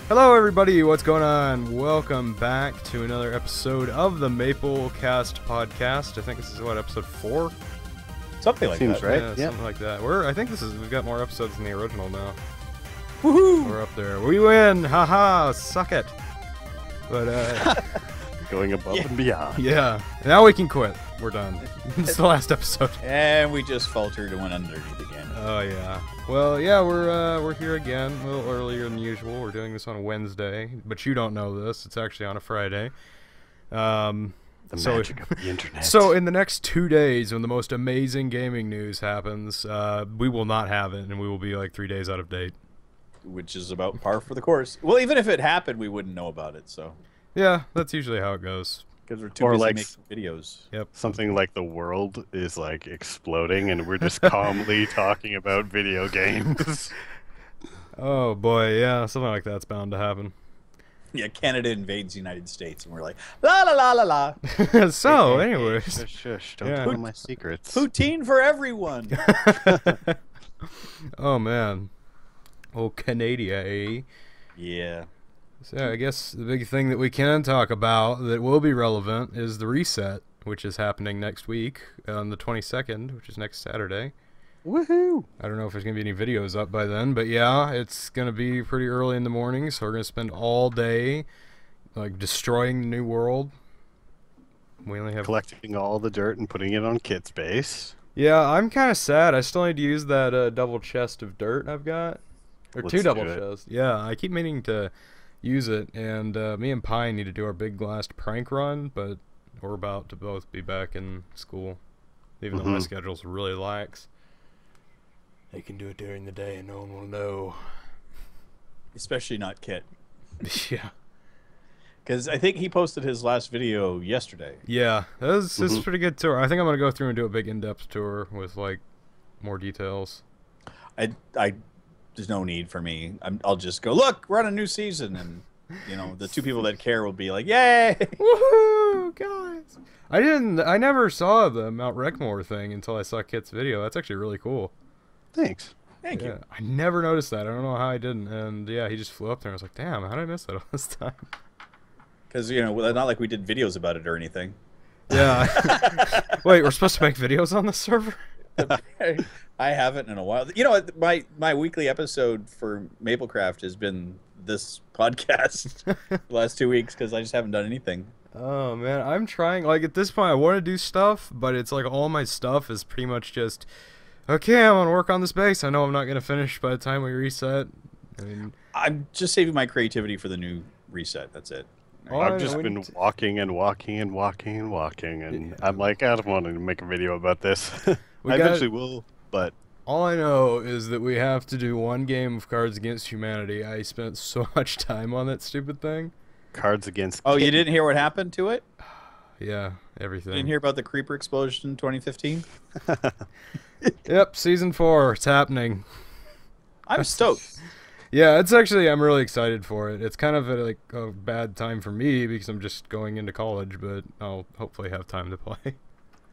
Hello everybody, what's going on? Welcome back to another episode of the Maplecast podcast. I think this is what, episode 4? Something like Seems that. right. Yeah, something like that. I think we've got more episodes than the original now. Woohoo! We're up there. We win! Haha, suck it. But Going above and beyond. yeah, now we can quit. We're done. It's the last episode. And we just faltered and went underneath again. Oh yeah. Well, yeah, we're here again, a little earlier than usual. We're doing this on a Wednesday, but you don't know this. It's actually on a Friday. The magic of the internet. So in the next 2 days, when the most amazing gaming news happens, we will not have it, and we will be like 3 days out of date. Which is about par for the course. Well, even if it happened, we wouldn't know about it, so. Yeah, that's usually how it goes. Because we're too Or busy like making videos. Yep. Something like the world is like exploding and we're just calmly talking about video games. Oh boy, yeah, something like that's bound to happen. Yeah, Canada invades the United States, and we're like, la la la la la. So, Hey, anyways. Shush, shush, don't Yeah. tell my secrets. Poutine for everyone. Oh man. Oh, Canada, eh? Yeah. So I guess the big thing that we can talk about that will be relevant is the reset, which is happening next week on the 22nd, which is next Saturday. Woohoo! I don't know if there's going to be any videos up by then, but yeah, it's going to be pretty early in the morning, so we're going to spend all day like destroying the new world. We only have Collecting all the dirt and putting it on Kit's base. Yeah, I'm kind of sad. I still need to use that double chest of dirt I've got. Or Let's two double do it. chests. Yeah, I keep meaning to use it, and me and Pine need to do our big last prank run, but we're about to both be back in school, even though my schedule's really lax. They can do it during the day and no one will know. Especially not Kit. Yeah. Because I think he posted his last video yesterday. Yeah, this is a pretty good tour. I think I'm going to go through and do a big in-depth tour with, like, more details. There's no need for me. I'll just go, look, we're on a new season. And, you know, the two people that care will be like, yay! Woohoo, guys! I never saw the Mount Wreckmore thing until I saw Kit's video. That's actually really cool. Thanks. Thank Yeah, you. I never noticed that. I don't know how I didn't. And yeah, he just flew up there. I was like, damn, how did I miss that all this time? Because, you know, not like we did videos about it or anything. Yeah. Wait, we're supposed to make videos on the server? I haven't in a while. You know, my weekly episode for Maplecraft has been this podcast the last 2 weeks because I just haven't done anything. Oh, man. I'm trying. Like, at this point, I want to do stuff, but it's like all my stuff is pretty much just, okay, I'm going to work on this base. I know I'm not going to finish by the time we reset. I mean, I'm just saving my creativity for the new reset. That's it. I've just been walking and walking and walking and walking, and I'm like, I don't want to make a video about this. I eventually will, but... All I know is that we have to do one game of Cards Against Humanity. I spent so much time on that stupid thing. Cards Against... Oh, you Kitten. didn't hear what happened to it? Yeah, everything. You didn't hear about the creeper explosion in 2015? Yep, season 4. It's happening. I'm stoked. Yeah, it's actually, I'm really excited for it. It's kind of a bad time for me because I'm just going into college, but I'll hopefully have time to play.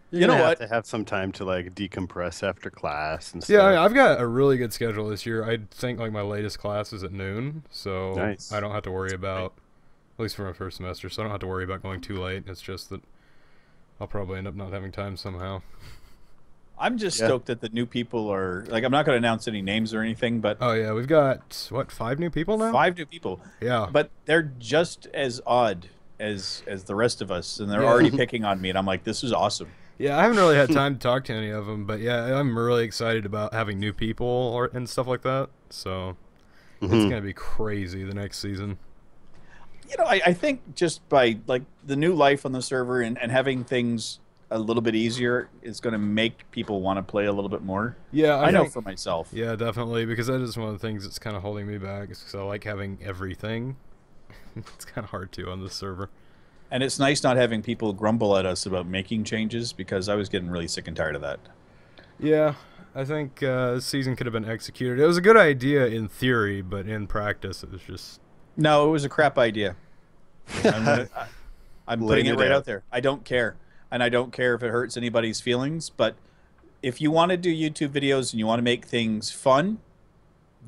You know what? To have some time to like decompress after class and stuff. Yeah, I've got a really good schedule this year. I think like my latest class is at noon, so Nice. I don't have to worry about, at least for my first semester, so I don't have to worry about going too late. It's just that I'll probably end up not having time somehow. I'm just stoked that the new people are... Like, I'm not going to announce any names or anything, but... Oh yeah, we've got, what, 5 new people now? 5 new people. Yeah. But they're just as odd as the rest of us, and they're already picking on me, and I'm like, this is awesome. Yeah, I haven't really had time to talk to any of them, but yeah, I'm really excited about having new people and stuff like that. So it's gonna be crazy the next season. You know, I think just by like the new life on the server and having things a little bit easier is going to make people want to play a little bit more. Yeah, I know for myself. Yeah, definitely, because that is one of the things that's kind of holding me back. Is because I like having everything. It's kind of hard to on this server. And it's nice not having people grumble at us about making changes because I was getting really sick and tired of that. Yeah, I think this season could have been executed. It was a good idea in theory, but in practice it was just... No, it was a crap idea. I'm putting it right out there. I don't care. And I don't care if it hurts anybody's feelings, but if you want to do YouTube videos and you want to make things fun,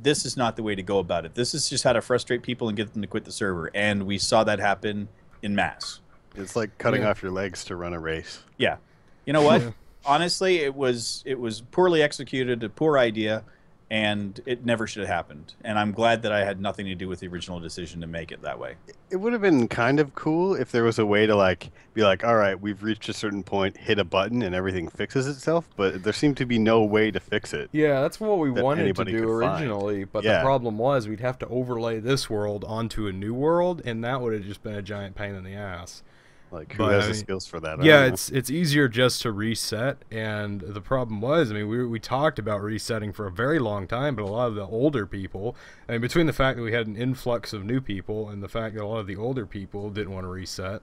this is not the way to go about it. This is just how to frustrate people and get them to quit the server. And we saw that happen in mass. It's like cutting off your legs to run a race. Yeah. You know what? Honestly, it was poorly executed, a poor idea, and it never should have happened. And I'm glad that I had nothing to do with the original decision to make it that way. It would have been kind of cool if there was a way to like be like, all right, we've reached a certain point, hit a button, and everything fixes itself. But there seemed to be no way to fix it. Yeah, that's what we wanted to do could originally. find. But the problem was we'd have to overlay this world onto a new world, and that would have just been a giant pain in the ass. Like, who has the skills for that? Yeah, it's easier just to reset, and the problem was, I mean, we talked about resetting for a very long time, but a lot of the older people, I mean, between the fact that we had an influx of new people and the fact that a lot of the older people didn't want to reset,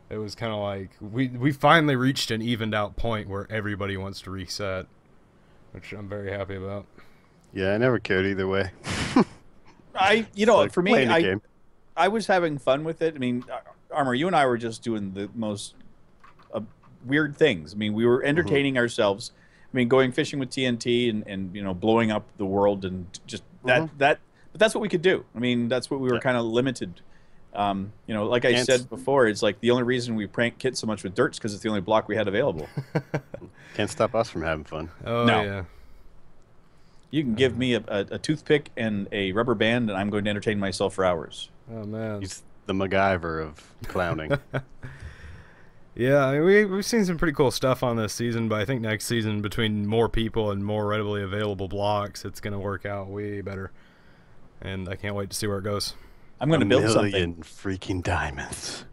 it was kind of like, we finally reached an evened out point where everybody wants to reset, which I'm very happy about. Yeah, I never cared either way. For me, I was having fun with it. I mean, Armour, you and I were just doing the most weird things. I mean, we were entertaining ourselves. I mean, going fishing with TNT and blowing up the world and just that. But that's what we could do. I mean, that's what we were kind of limited. Like I said before, it's like the only reason we prank Kit so much with dirt's because it's the only block we had available. Can't stop us from having fun. Oh, no. Yeah. You can give me a toothpick and a rubber band, and I'm going to entertain myself for hours. Oh, man. He's the MacGyver of clowning. Yeah, I mean, we've seen some pretty cool stuff on this season, but I think next season, between more people and more readily available blocks, it's going to work out way better. And I can't wait to see where it goes. I'm going to build something. $1 million freaking diamonds.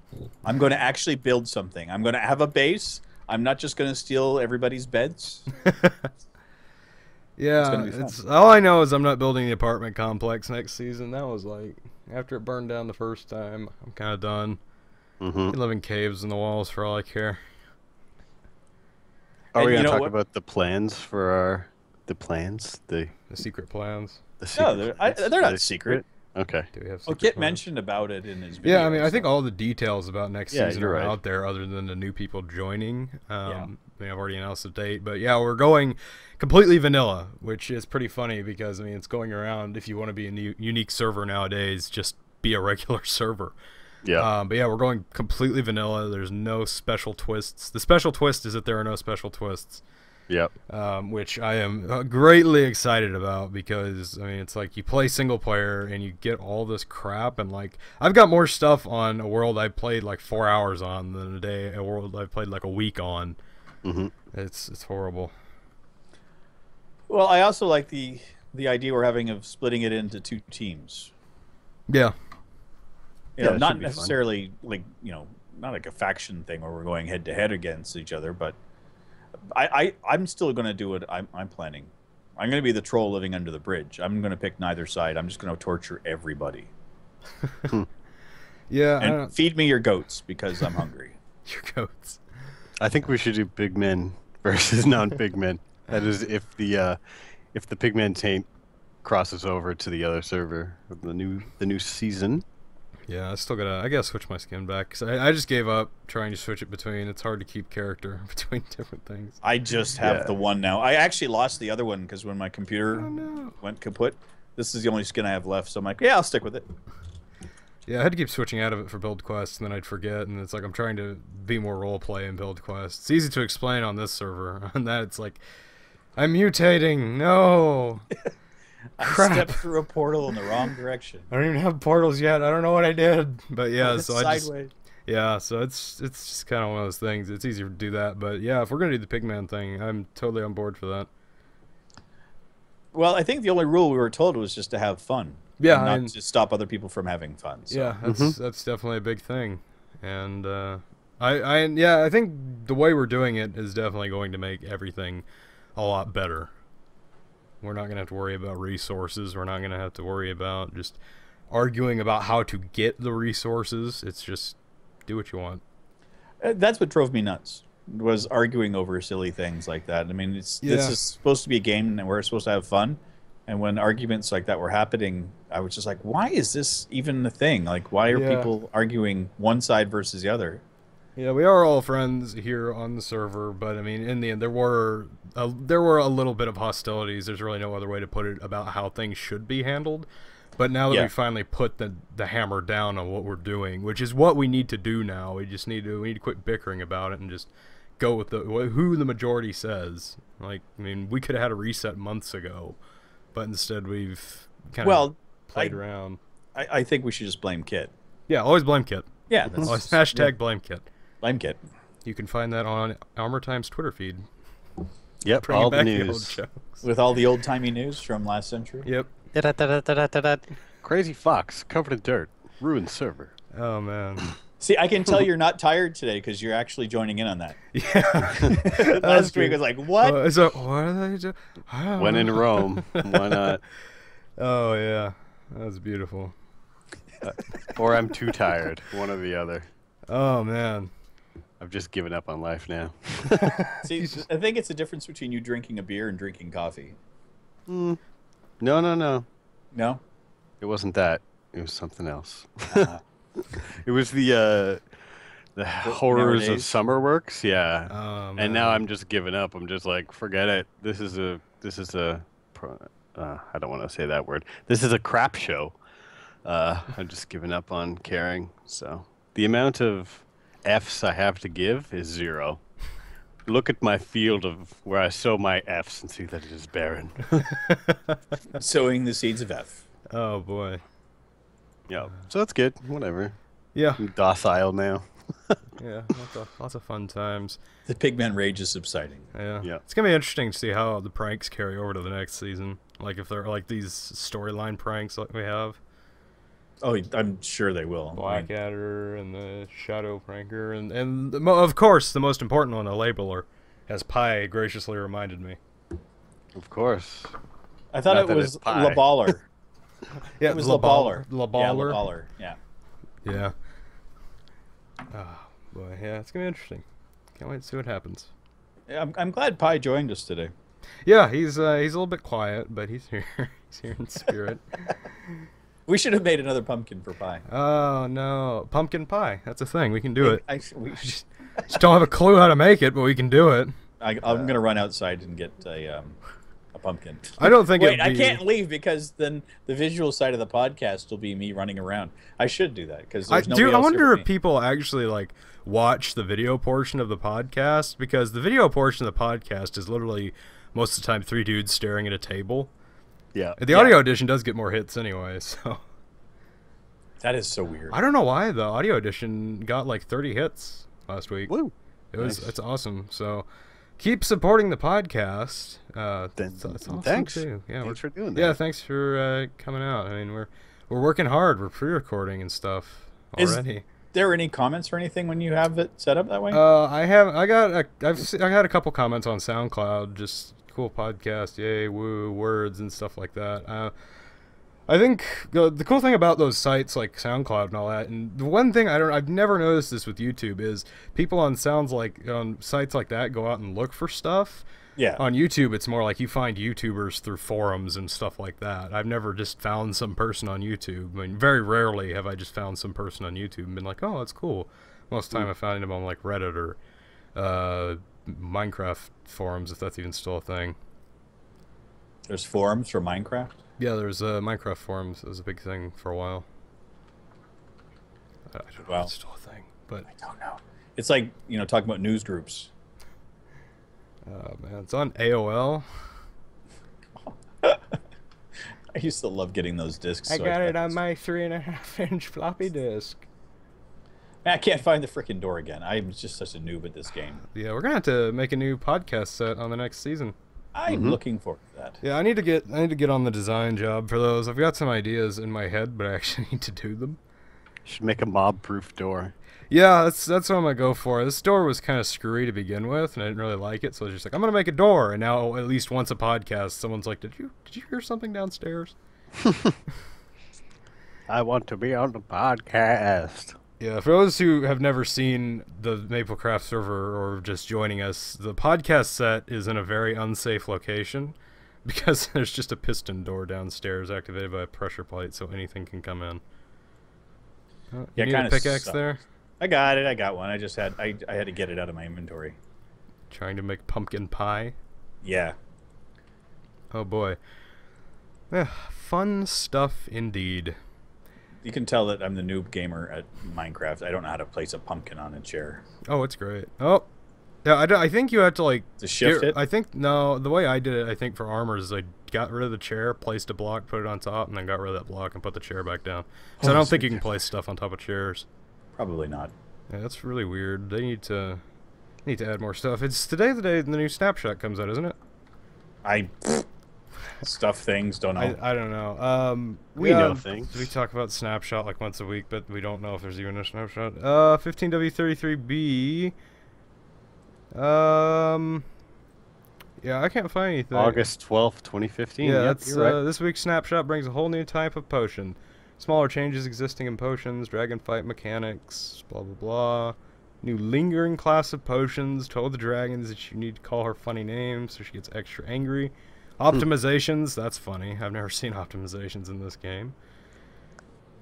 I'm going to actually build something. I'm going to have a base. I'm not just going to steal everybody's beds. Yeah, it's all I know is I'm not building the apartment complex next season. That was like, after it burned down the first time, I'm kind of done. I live in caves in the walls for all I care. Are we going to talk about the plans for the secret plans? No, they're not secret. Okay. Do we have Kit mentioned about it in his video. Yeah, I mean, I think all the details about next season are out there other than the new people joining. I mean, I've already announced the date. But, yeah, we're going completely vanilla, which is pretty funny because, I mean, it's going around. If you want to be a unique server nowadays, just be a regular server. Yeah. But, yeah, we're going completely vanilla. There's no special twists. The special twist is that there are no special twists. Yep. Which I am greatly excited about because, I mean, it's like you play single player and you get all this crap, and like I've got more stuff on a world I played like 4 hours on than a world I played like a week on. It's horrible. Well, I also like the idea we're having of splitting it into 2 teams. Yeah. Not necessarily like, not like a faction thing where we're going head to head against each other, but I'm still going to do what I'm planning. I'm going to be the troll living under the bridge. I'm going to pick neither side. I'm just going to torture everybody. Yeah. And feed me your goats because I'm hungry. Your goats. I think we should do pigmen versus non-pigmen. That is, if the pigmen taint crosses over to the other server of the new season. Yeah, I gotta switch my skin back because I just gave up trying to switch it between. It's hard to keep character between different things. I just have the one now. I actually lost the other one because when my computer went kaput, this is the only skin I have left. So I'm like, yeah, I'll stick with it. Yeah, I had to keep switching out of it for build quests, and then I'd forget, and it's like I'm trying to be more roleplay in build quests. It's easy to explain on this server. On that, it's like, I'm mutating. No. I stepped through a portal in the wrong direction. I don't even have portals yet. I don't know what I did. But yeah, so sideways. So it's just kind of one of those things. It's easier to do that. But yeah, if we're gonna do the pigman thing, I'm totally on board for that. Well, I think the only rule we were told was just to have fun. Yeah, and not to stop other people from having fun. So. Yeah, that's definitely a big thing. And I think the way we're doing it is definitely going to make everything a lot better. We're not going to have to worry about resources. We're not going to have to worry about just arguing about how to get the resources. It's just do what you want. That's what drove me nuts, was arguing over silly things like that. I mean, this is supposed to be a game and we're supposed to have fun. And when arguments like that were happening, I was just like, why is this even a thing? Like, why are people arguing one side versus the other? Yeah, we are all friends here on the server, but I mean, in the end, there were a little bit of hostilities. There's really no other way to put it about how things should be handled. But now that we finally put the hammer down on what we're doing, which is what we need to do now, we need to quit bickering about it and just go with who the majority says. Like, I mean, we could have had a reset months ago, but instead we've kind of played around. I think we should just blame Kit. Yeah, always blame Kit. Yeah, always hashtag blame Kit. Blame Kit. You can find that on Armor Time's Twitter feed. Yep, all the news. With all the old-timey news from last century. Yep. Crazy fox covered in dirt. Ruined server. Oh, man. See, I can tell you're not tired today because you're actually joining in on that. Yeah. Last week was like, what? What are they doing? When in Rome, why not? Oh, yeah. That was beautiful. Or I'm too tired. One or the other. Oh, man. I've just given up on life now. See, I think it's the difference between you drinking a beer and drinking coffee. No. No? It wasn't that. It was something else. It was the horrors of summer works. Yeah. Oh, and now I'm just giving up. I'm just like, forget it. This is a I don't want to say that word. This is a crap show. I'm just giving up on caring. So the amount of F's I have to give is 0. Look at my field of where I sow my F's and see that it is barren. Sowing the seeds of F. Oh, boy. Yeah. So that's good. Whatever. Yeah. I'm docile now. Yeah. Lots of fun times. The pigman rage is subsiding. Yeah. Yeah. It's going to be interesting to see how the pranks carry over to the next season. Like, if they're like these storyline pranks like we have. Oh, I'm sure they will. Blackadder and the Shadow Pranker. And of course, the most important one, the Labeler, as Pi graciously reminded me. Of course. I thought it was La Baller. Yeah, it was La Baller. La Baller. Yeah, La Baller. Yeah. Yeah. Oh, boy. Yeah, it's going to be interesting. Can't wait to see what happens. I'm glad Pi joined us today. Yeah, he's a little bit quiet, but he's here. He's here in spirit. We should have made another pumpkin for Pi. Oh, no. Pumpkin pie. That's a thing. We can do it. We just don't have a clue how to make it, but we can do it. I'm going to run outside and get a pumpkin. I don't think Wait, I can't leave because then the visual side of the podcast will be me running around. I should do that because there's nobody else. I wonder here if people actually like watch the video portion of the podcast, because the video portion of the podcast is literally most of the time 3 dudes staring at a table. Yeah. The audio edition does get more hits anyway, so. That is so weird. I don't know why the audio edition got like 30 hits last week. Woo. It's awesome. So keep supporting the podcast. It's awesome thanks. too. Yeah, thanks for doing that. Yeah, thanks for coming out. I mean, we're working hard. We're pre-recording and stuff already. Is there any comments or anything when you have it set up that way? I got a couple comments on SoundCloud. Just cool podcast, yay, woo, words and stuff like that. I think the cool thing about those sites like SoundCloud and all that, and the one thing I've never noticed this with YouTube, is people on sites like that go out and look for stuff. Yeah. On YouTube, it's more like you find YouTubers through forums and stuff like that. I've never just found some person on YouTube. I mean, very rarely have I just found some person on YouTube and been like, oh, that's cool. Most of the time I find them on like Reddit or Minecraft forums, if that's even still a thing. There's forums for Minecraft? Yeah, there's Minecraft forums. It was a big thing for a while. I don't know if it's still a thing, but I don't know. It's like, talking about news groups. Oh, man, it's on AOL. I used to love getting those discs. I got it on my 3.5-inch floppy disk. Man, I can't find the frickin' door again. I'm just such a noob at this game. Yeah, we're gonna have to make a new podcast set on the next season. I'm looking forward to that. Yeah, I need to get on the design job for those. I've got some ideas in my head, but I actually need to do them. You should make a mob-proof door. Yeah, that's what I'm gonna go for. This door was kind of screwy to begin with, and I didn't really like it, so I was just like, I'm gonna make a door. And now, at least once a podcast, someone's like, Did you hear something downstairs? I want to be on the podcast. Yeah, for those who have never seen the Maplecraft server or just joining us, the podcast set is in a very unsafe location because there's just a piston door downstairs activated by a pressure plate, so anything can come in. You need a pickaxe there? I got it. I got one. I just had I had to get it out of my inventory. Trying to make pumpkin pie. Yeah. Oh boy. Yeah, fun stuff indeed. You can tell that I'm the noob gamer at Minecraft. I don't know how to place a pumpkin on a chair. Oh, it's great. Oh, yeah. I think you have to like To shift it? I think no. The way I did it, I think for armors, is I got rid of the chair, placed a block, put it on top, and then got rid of that block and put the chair back down. So I don't think you can place stuff on top of chairs. Probably not. Yeah, that's really weird. They need to add more stuff. It's today the day the new snapshot comes out, isn't it? I stuff things. Don't know. I don't know. We know things. We talk about snapshot like once a week, but we don't know if there's even a snapshot. 15W33B. Yeah, I can't find anything. August 12th, 2015. Yeah, Yep, that's you're right. this week's snapshot brings a whole new type of potion. Smaller changes existing in potions, dragon fight mechanics, blah blah blah. New lingering class of potions. Told the dragons that you need to call her funny names so she gets extra angry. Optimizations, that's funny. I've never seen optimizations in this game.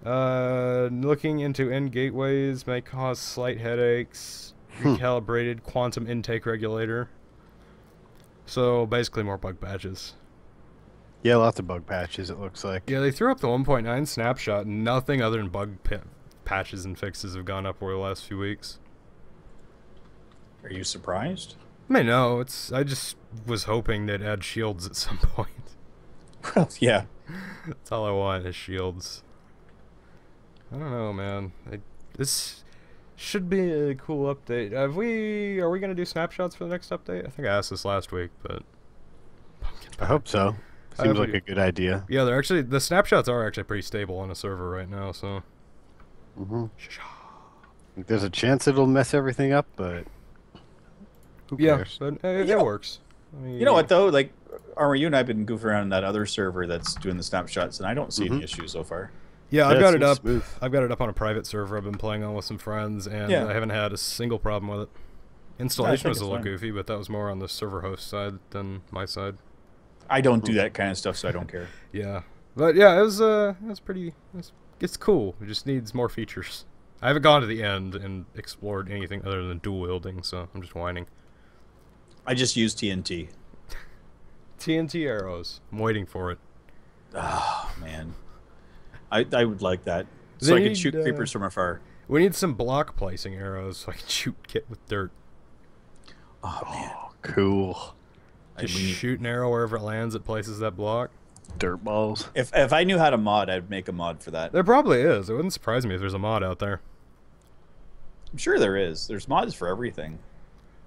Looking into end gateways may cause slight headaches. Recalibrated quantum intake regulator. So basically more bug patches. Yeah, lots of bug patches, it looks like. Yeah, they threw up the 1.9 snapshot. Nothing other than bug patches and fixes have gone up over the last few weeks. Are you surprised? I mean, no, I just was hoping they'd add shields at some point. Well, yeah. That's all I want is shields. I don't know, man. This should be a cool update. Are we gonna do snapshots for the next update? I think I asked this last week, but I hope so. Seems like a good idea. Yeah, the snapshots are actually pretty stable on a server right now, so. There's a chance it'll mess everything up, but who cares? But it works. I mean, You know what though? Like, Armor, you and I have been goofing around in that other server that's doing the snapshots, and I don't see any issues so far. Yeah, I've got it up. Smooth. I've got it up on a private server I've been playing on with some friends, and Yeah. I haven't had a single problem with it. Installation was a it's little fine. goofy, but that was more on the server host side than my side. I don't do that kind of stuff, so I don't care. Yeah, but yeah, it was pretty. It's cool. It just needs more features. I haven't gone to the end and explored anything other than dual wielding, so I'm just whining. I just use TNT. TNT arrows. I'm waiting for it. Oh man, I would like that, so They I could need, shoot creepers from afar. We need some block placing arrows so I can shoot kit with dirt. Oh man, Cool. Just we need- shoot an arrow wherever it lands. It places that block. Dirt balls. if I knew how to mod, I'd make a mod for that. There probably is. It wouldn't surprise me if there's a mod out there. I'm sure there is. There's mods for everything.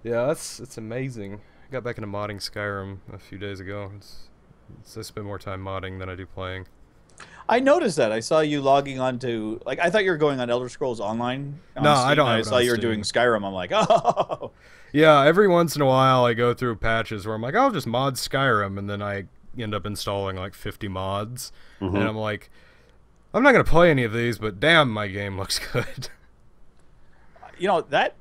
Yeah, it's amazing. I got back into modding Skyrim a few days ago. I spend more time modding than I do playing. I noticed that. I saw you logging onto, like, I thought you were going on Elder Scrolls Online. On No, I Steam, don't and have I it saw on you were Steam. doing Skyrim. I'm like, oh. Yeah, every once in a while I go through patches where I'm like, I'll just mod Skyrim, and then I end up installing like 50 mods, and I'm like, I'm not gonna play any of these, but damn, my game looks good. You know, that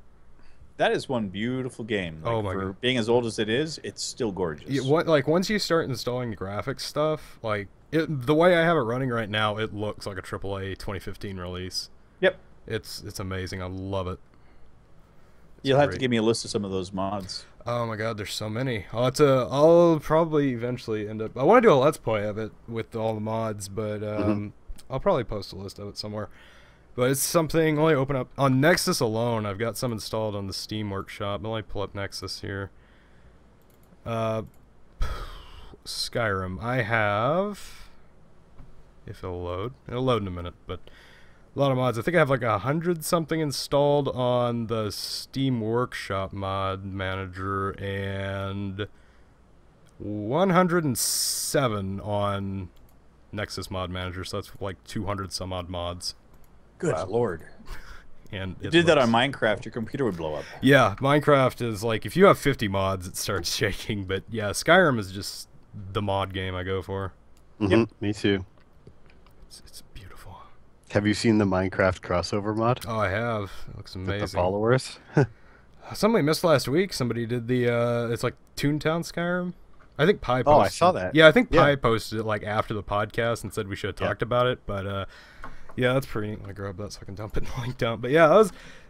is one beautiful game. Like, Oh my for God. being as old as it is, it's still gorgeous. Like once you start installing the graphics stuff, like the way I have it running right now, it looks like a AAA 2015 release. Yep. It's amazing. I love it. You'll have to great. give me a list of some of those mods. Oh my god, there's so many. I'll probably eventually end up. I want to do a let's play of it with all the mods, but I'll probably post a list of it somewhere. But it's something only open up on Nexus alone. I've got some installed on the Steam Workshop. I'll only pull up Nexus here. Skyrim. I have. If it'll load, it'll load in a minute. But a lot of mods. I think I have like 100 something installed on the Steam Workshop mod manager and 107 on Nexus mod manager. So that's like 200 some odd mods. Good lord. And You it did that looks- on Minecraft, your computer would blow up. Yeah, Minecraft is like if you have 50 mods, it starts shaking. But yeah, Skyrim is just the mod game I go for. Me too. It's beautiful. Have you seen the Minecraft crossover mod? Oh, I have. It looks With the amazing. followers? Somebody missed last week. Somebody did the it's like Toontown Skyrim. I think Pi posted. Oh, I saw that. Yeah, I think Pi Yeah. posted it like after the podcast and said we should have talked about it. But yeah, that's pretty neat. Let me grab that so I can dump it and link down. But yeah,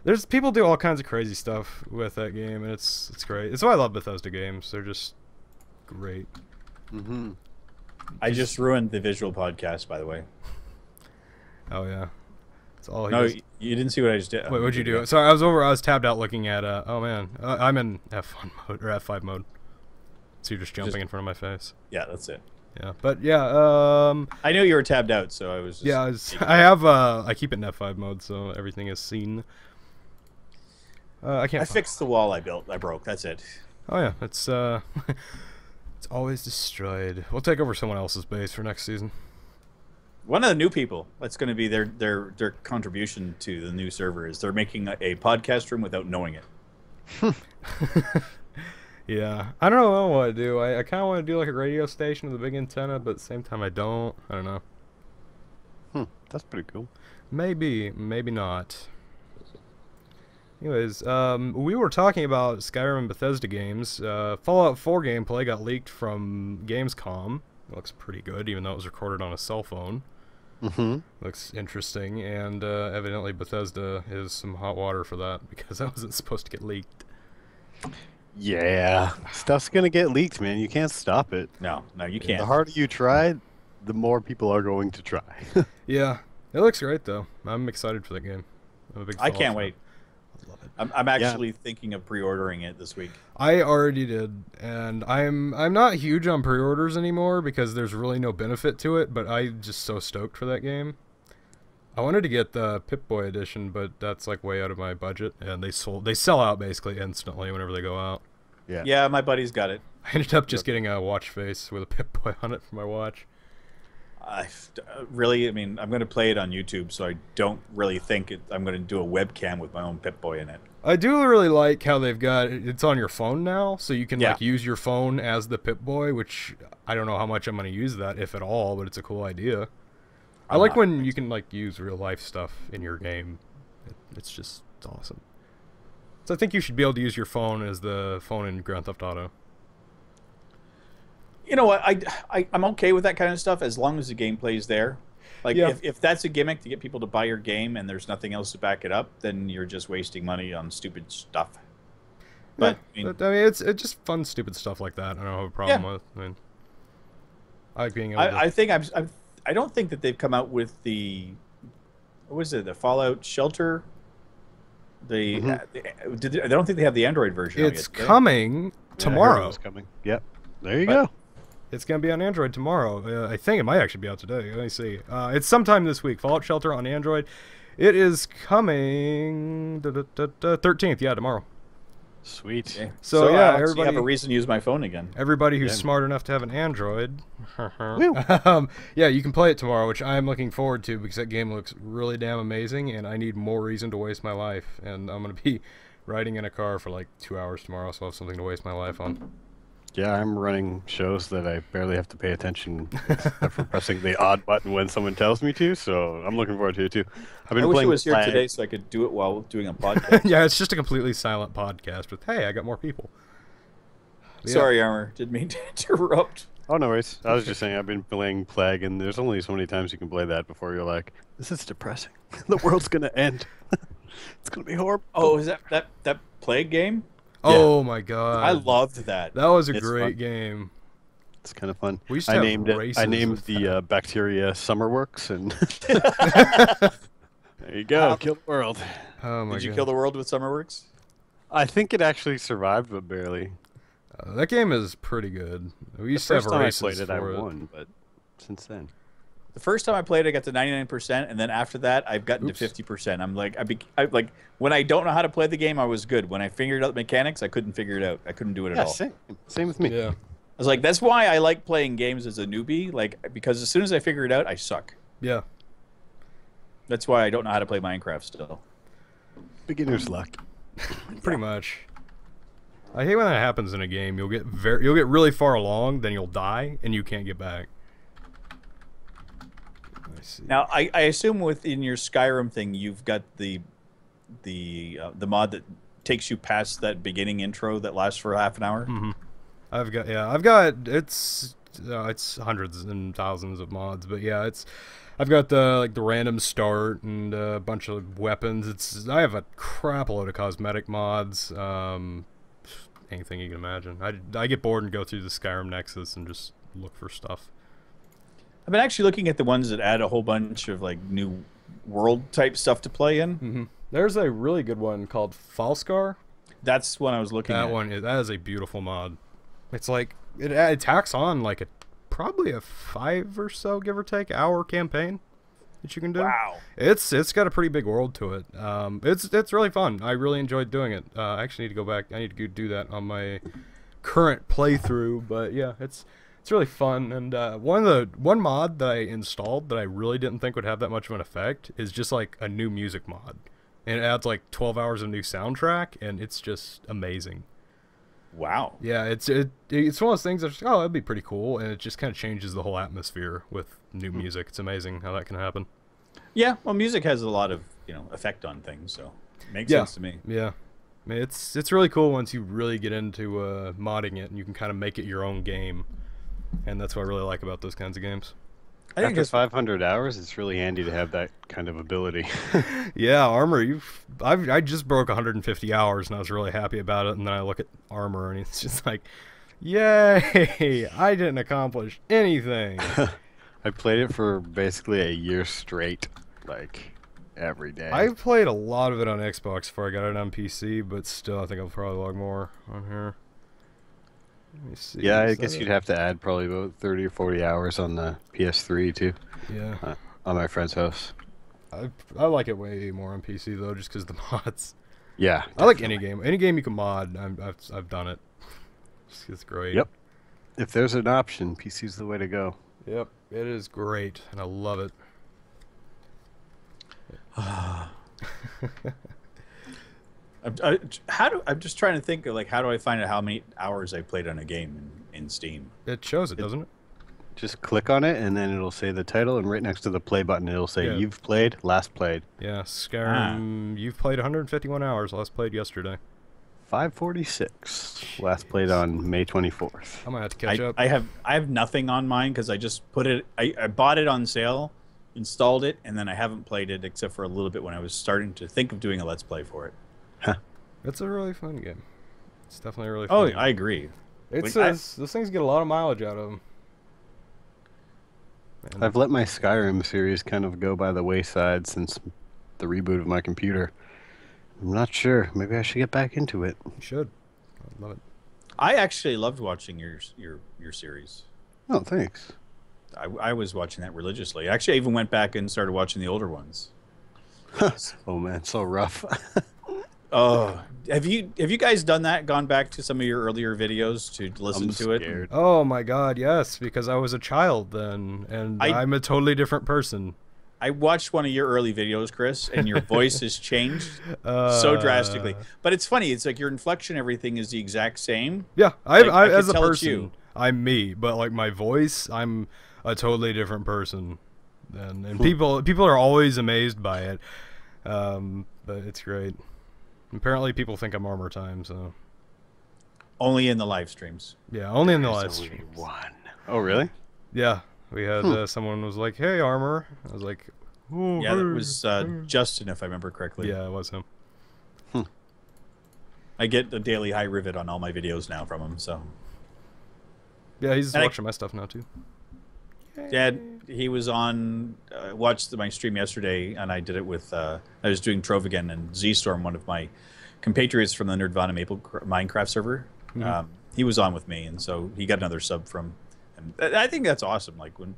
There's people do all kinds of crazy stuff with that game, and it's great. It's why I love Bethesda games. They're just great. Mm-hmm. I just ruined the visual podcast, by the way. Oh yeah, it's all. No, you didn't see what I just did. Wait, what'd you do? Sorry, I was tabbed out looking at. Oh man, I'm in F1 mode or F5 mode. So you're just jumping in front of my face. Yeah, that's it. Yeah, but yeah. I knew you were tabbed out, so I was. Just yeah, I keep it in F5 mode, so everything is seen. I fixed the wall I broke. That's it. Oh yeah, it's it's always destroyed. We'll take over someone else's base for next season. One of the new people. That's going to be their contribution to the new server is they're making a podcast room without knowing it. Yeah, I don't know what to do. I kind of want to do like a radio station with a big antenna, but at the same time I don't. I don't know. That's pretty cool. Maybe not. Anyways, we were talking about Skyrim and Bethesda games. Fallout 4 gameplay got leaked from Gamescom. It looks pretty good, even though it was recorded on a cell phone. Mm-hmm. Looks interesting, and evidently Bethesda is some hot water for that, because that wasn't supposed to get leaked. Yeah, stuff's gonna get leaked, man. You can't stop it. No, you can't. The harder you try, the more people are going to try. Yeah, it looks great though. I'm excited for that game. I'm a big I Fallout can't fan. wait. I love it. I'm actually thinking of pre-ordering it this week. I already did, and I'm not huge on pre-orders anymore because there's really no benefit to it. But I'm just so stoked for that game. I wanted to get the Pip-Boy edition, but that's like way out of my budget, and they sell out basically instantly whenever they go out. Yeah, my buddy's got it. I ended up just getting a watch face with a Pip-Boy on it for my watch. I mean, I'm going to play it on YouTube, so I don't really think I'm going to do a webcam with my own Pip-Boy in it. I do really like how they've got it's on your phone now, so you can like use your phone as the Pip-Boy, which I don't know how much I'm going to use that, if at all, but it's a cool idea. I like when you can like use real life stuff in your game. It's awesome. So I think you should be able to use your phone as the phone in Grand Theft Auto. You know what? I'm okay with that kind of stuff as long as the gameplay's there. Like if that's a gimmick to get people to buy your game and there's nothing else to back it up, then you're just wasting money on stupid stuff. But I mean, it's just fun, stupid stuff like that. I don't have a problem with. I mean, I like being able to. I don't think that they've come out with the what was it, the Fallout Shelter. I don't think they have the Android version. It's coming tomorrow. I heard it was coming. Yep. There you go. It's going to be on Android tomorrow. I think it might actually be out today. Let me see. It's sometime this week. Fallout Shelter on Android. It is coming 13th. Yeah, tomorrow. Sweet. Okay. So yeah, everybody have a reason to use my phone again. Everybody who's smart enough to have an Android, yeah, you can play it tomorrow, which I'm looking forward to because that game looks really damn amazing, and I need more reason to waste my life. And I'm gonna be riding in a car for like 2 hours tomorrow, so I'll have something to waste my life on. Yeah, I'm running shows that I barely have to pay attention except for pressing the odd button when someone tells me to, so I'm looking forward to it too. I wish it was here today so I could do it while doing a podcast. Yeah, it's just a completely silent podcast with, hey, I got more people. Sorry, Armour. Didn't mean to interrupt. Oh, no worries. I was just saying I've been playing Plague, and there's only so many times you can play that before you're like, this is depressing. The world's going to end. It's going to be horrible. Oh, is that Plague game? Oh my god! I loved that. That was a great game. It's kind of fun. We used to have races I named with the bacteria Summerworks, and there you go. Kill the world. Oh my god! Did you kill the world with Summerworks? I think it actually survived, but barely. That game is pretty good. We used The to have first time I races played it, I for it. won, but since then. The first time I played, I got to 99%, and then after that, I've gotten to 50%. I'm like, like when I don't know how to play the game, I was good. When I figured out the mechanics, I couldn't figure it out. I couldn't do it at all. Same with me. Yeah. I was like, that's why I like playing games as a newbie, like because as soon as I figure it out, I suck. Yeah. That's why I don't know how to play Minecraft still. Beginner's luck. Pretty much. I hate when that happens in a game. You'll get really far along, then you'll die, and you can't get back. Now, I assume within your Skyrim thing, you've got the mod that takes you past that beginning intro that lasts for half an hour. Mm-hmm. I've got it's it's hundreds and thousands of mods, but yeah, I've got the random start and a bunch of weapons. I have a crap load of cosmetic mods. Anything you can imagine. I get bored and go through the Skyrim Nexus and just look for stuff. I've been actually looking at the ones that add a whole bunch of like new world type stuff to play in. Mm-hmm. There's a really good one called Falskar. That's what I was looking at. That is a beautiful mod. It's like it tacks on like probably a 5 or so, give or take, hour campaign that you can do. Wow. It's got a pretty big world to it. It's really fun. I really enjoyed doing it. I actually need to go back. I need to go do that on my current playthrough. But yeah, it's really fun. And one mod that I installed that I really didn't think would have that much of an effect is just like a new music mod. And it adds like 12 hours of new soundtrack, and it's just amazing. Wow. Yeah, it's one of those things that's like, oh, that'd be pretty cool, and it just kind of changes the whole atmosphere with new music. It's amazing how that can happen. Yeah, well, music has a lot of effect on things, so it makes sense to me. Yeah, I mean, it's really cool once you really get into modding it, and you can kind of make it your own game, and that's what I really like about those kinds of games. I think after 500 hours, it's really handy to have that kind of ability. Yeah, Armor, I just broke 150 hours, and I was really happy about it. And then I look at Armor, and it's just like, yay! I didn't accomplish anything. I played it for basically a year straight, like every day. I played a lot of it on Xbox before I got it on PC, but still, I think I'll probably log more on here. Let me see. Yeah, I guess you'd have to add probably about 30 or 40 hours on the PS3 too. Yeah. On my friend's house. I like it way more on PC though, just because of the mods. Yeah. Definitely. I like any game you can mod. I've done it. It's great. Yep. If there's an option, PC's the way to go. Yep, it is great, and I love it. I'm just trying to think of like how do I find out how many hours I played on a game in Steam? It shows it, doesn't it? Just click on it, and then it'll say the title, and right next to the play button, it'll say you've played, last played. Yeah, Skyrim. You've played 151 hours. Last played yesterday. 546. Last played on May 24th. I might have to catch up. I have nothing on mine because I just put it. I bought it on sale, installed it, and then I haven't played it except for a little bit when I was starting to think of doing a let's play for it. Huh. It's a really fun game. It's definitely a really fun game. I agree. Those things get a lot of mileage out of them. Man. I've let my Skyrim series kind of go by the wayside since the reboot of my computer. I'm not sure. Maybe I should get back into it. You should. I love it. I actually loved watching your series. Oh, thanks. I was watching that religiously. Actually, I even went back and started watching the older ones. Oh man, so rough. Oh, have you guys done that? Gone back to some of your earlier videos to listen to it? Oh my God, yes, because I was a child then, and I'm a totally different person. I watched one of your early videos, Chris, and your voice has changed so drastically. But it's funny; it's like your inflection, everything is the exact same. Yeah, I as a person, I'm me, but like my voice, I'm a totally different person. And people are always amazed by it, but it's great. Apparently, people think I'm Armor Time, so only in the live streams. Yeah, only in the live streams. One. Oh, really? Yeah, we had someone was like, "Hey, Armor." I was like, "Oh, yeah, that was Justin, if I remember correctly. Yeah, it was him. I get the daily high rivet on all my videos now from him. So yeah, he's watching my stuff now too. Dad, he was on, watched my stream yesterday, and I did it with, I was doing Trove again, and Z-Storm, one of my compatriots from the Nerdvana Minecraft server, he was on with me, and so he got another sub from him. I think that's awesome, like when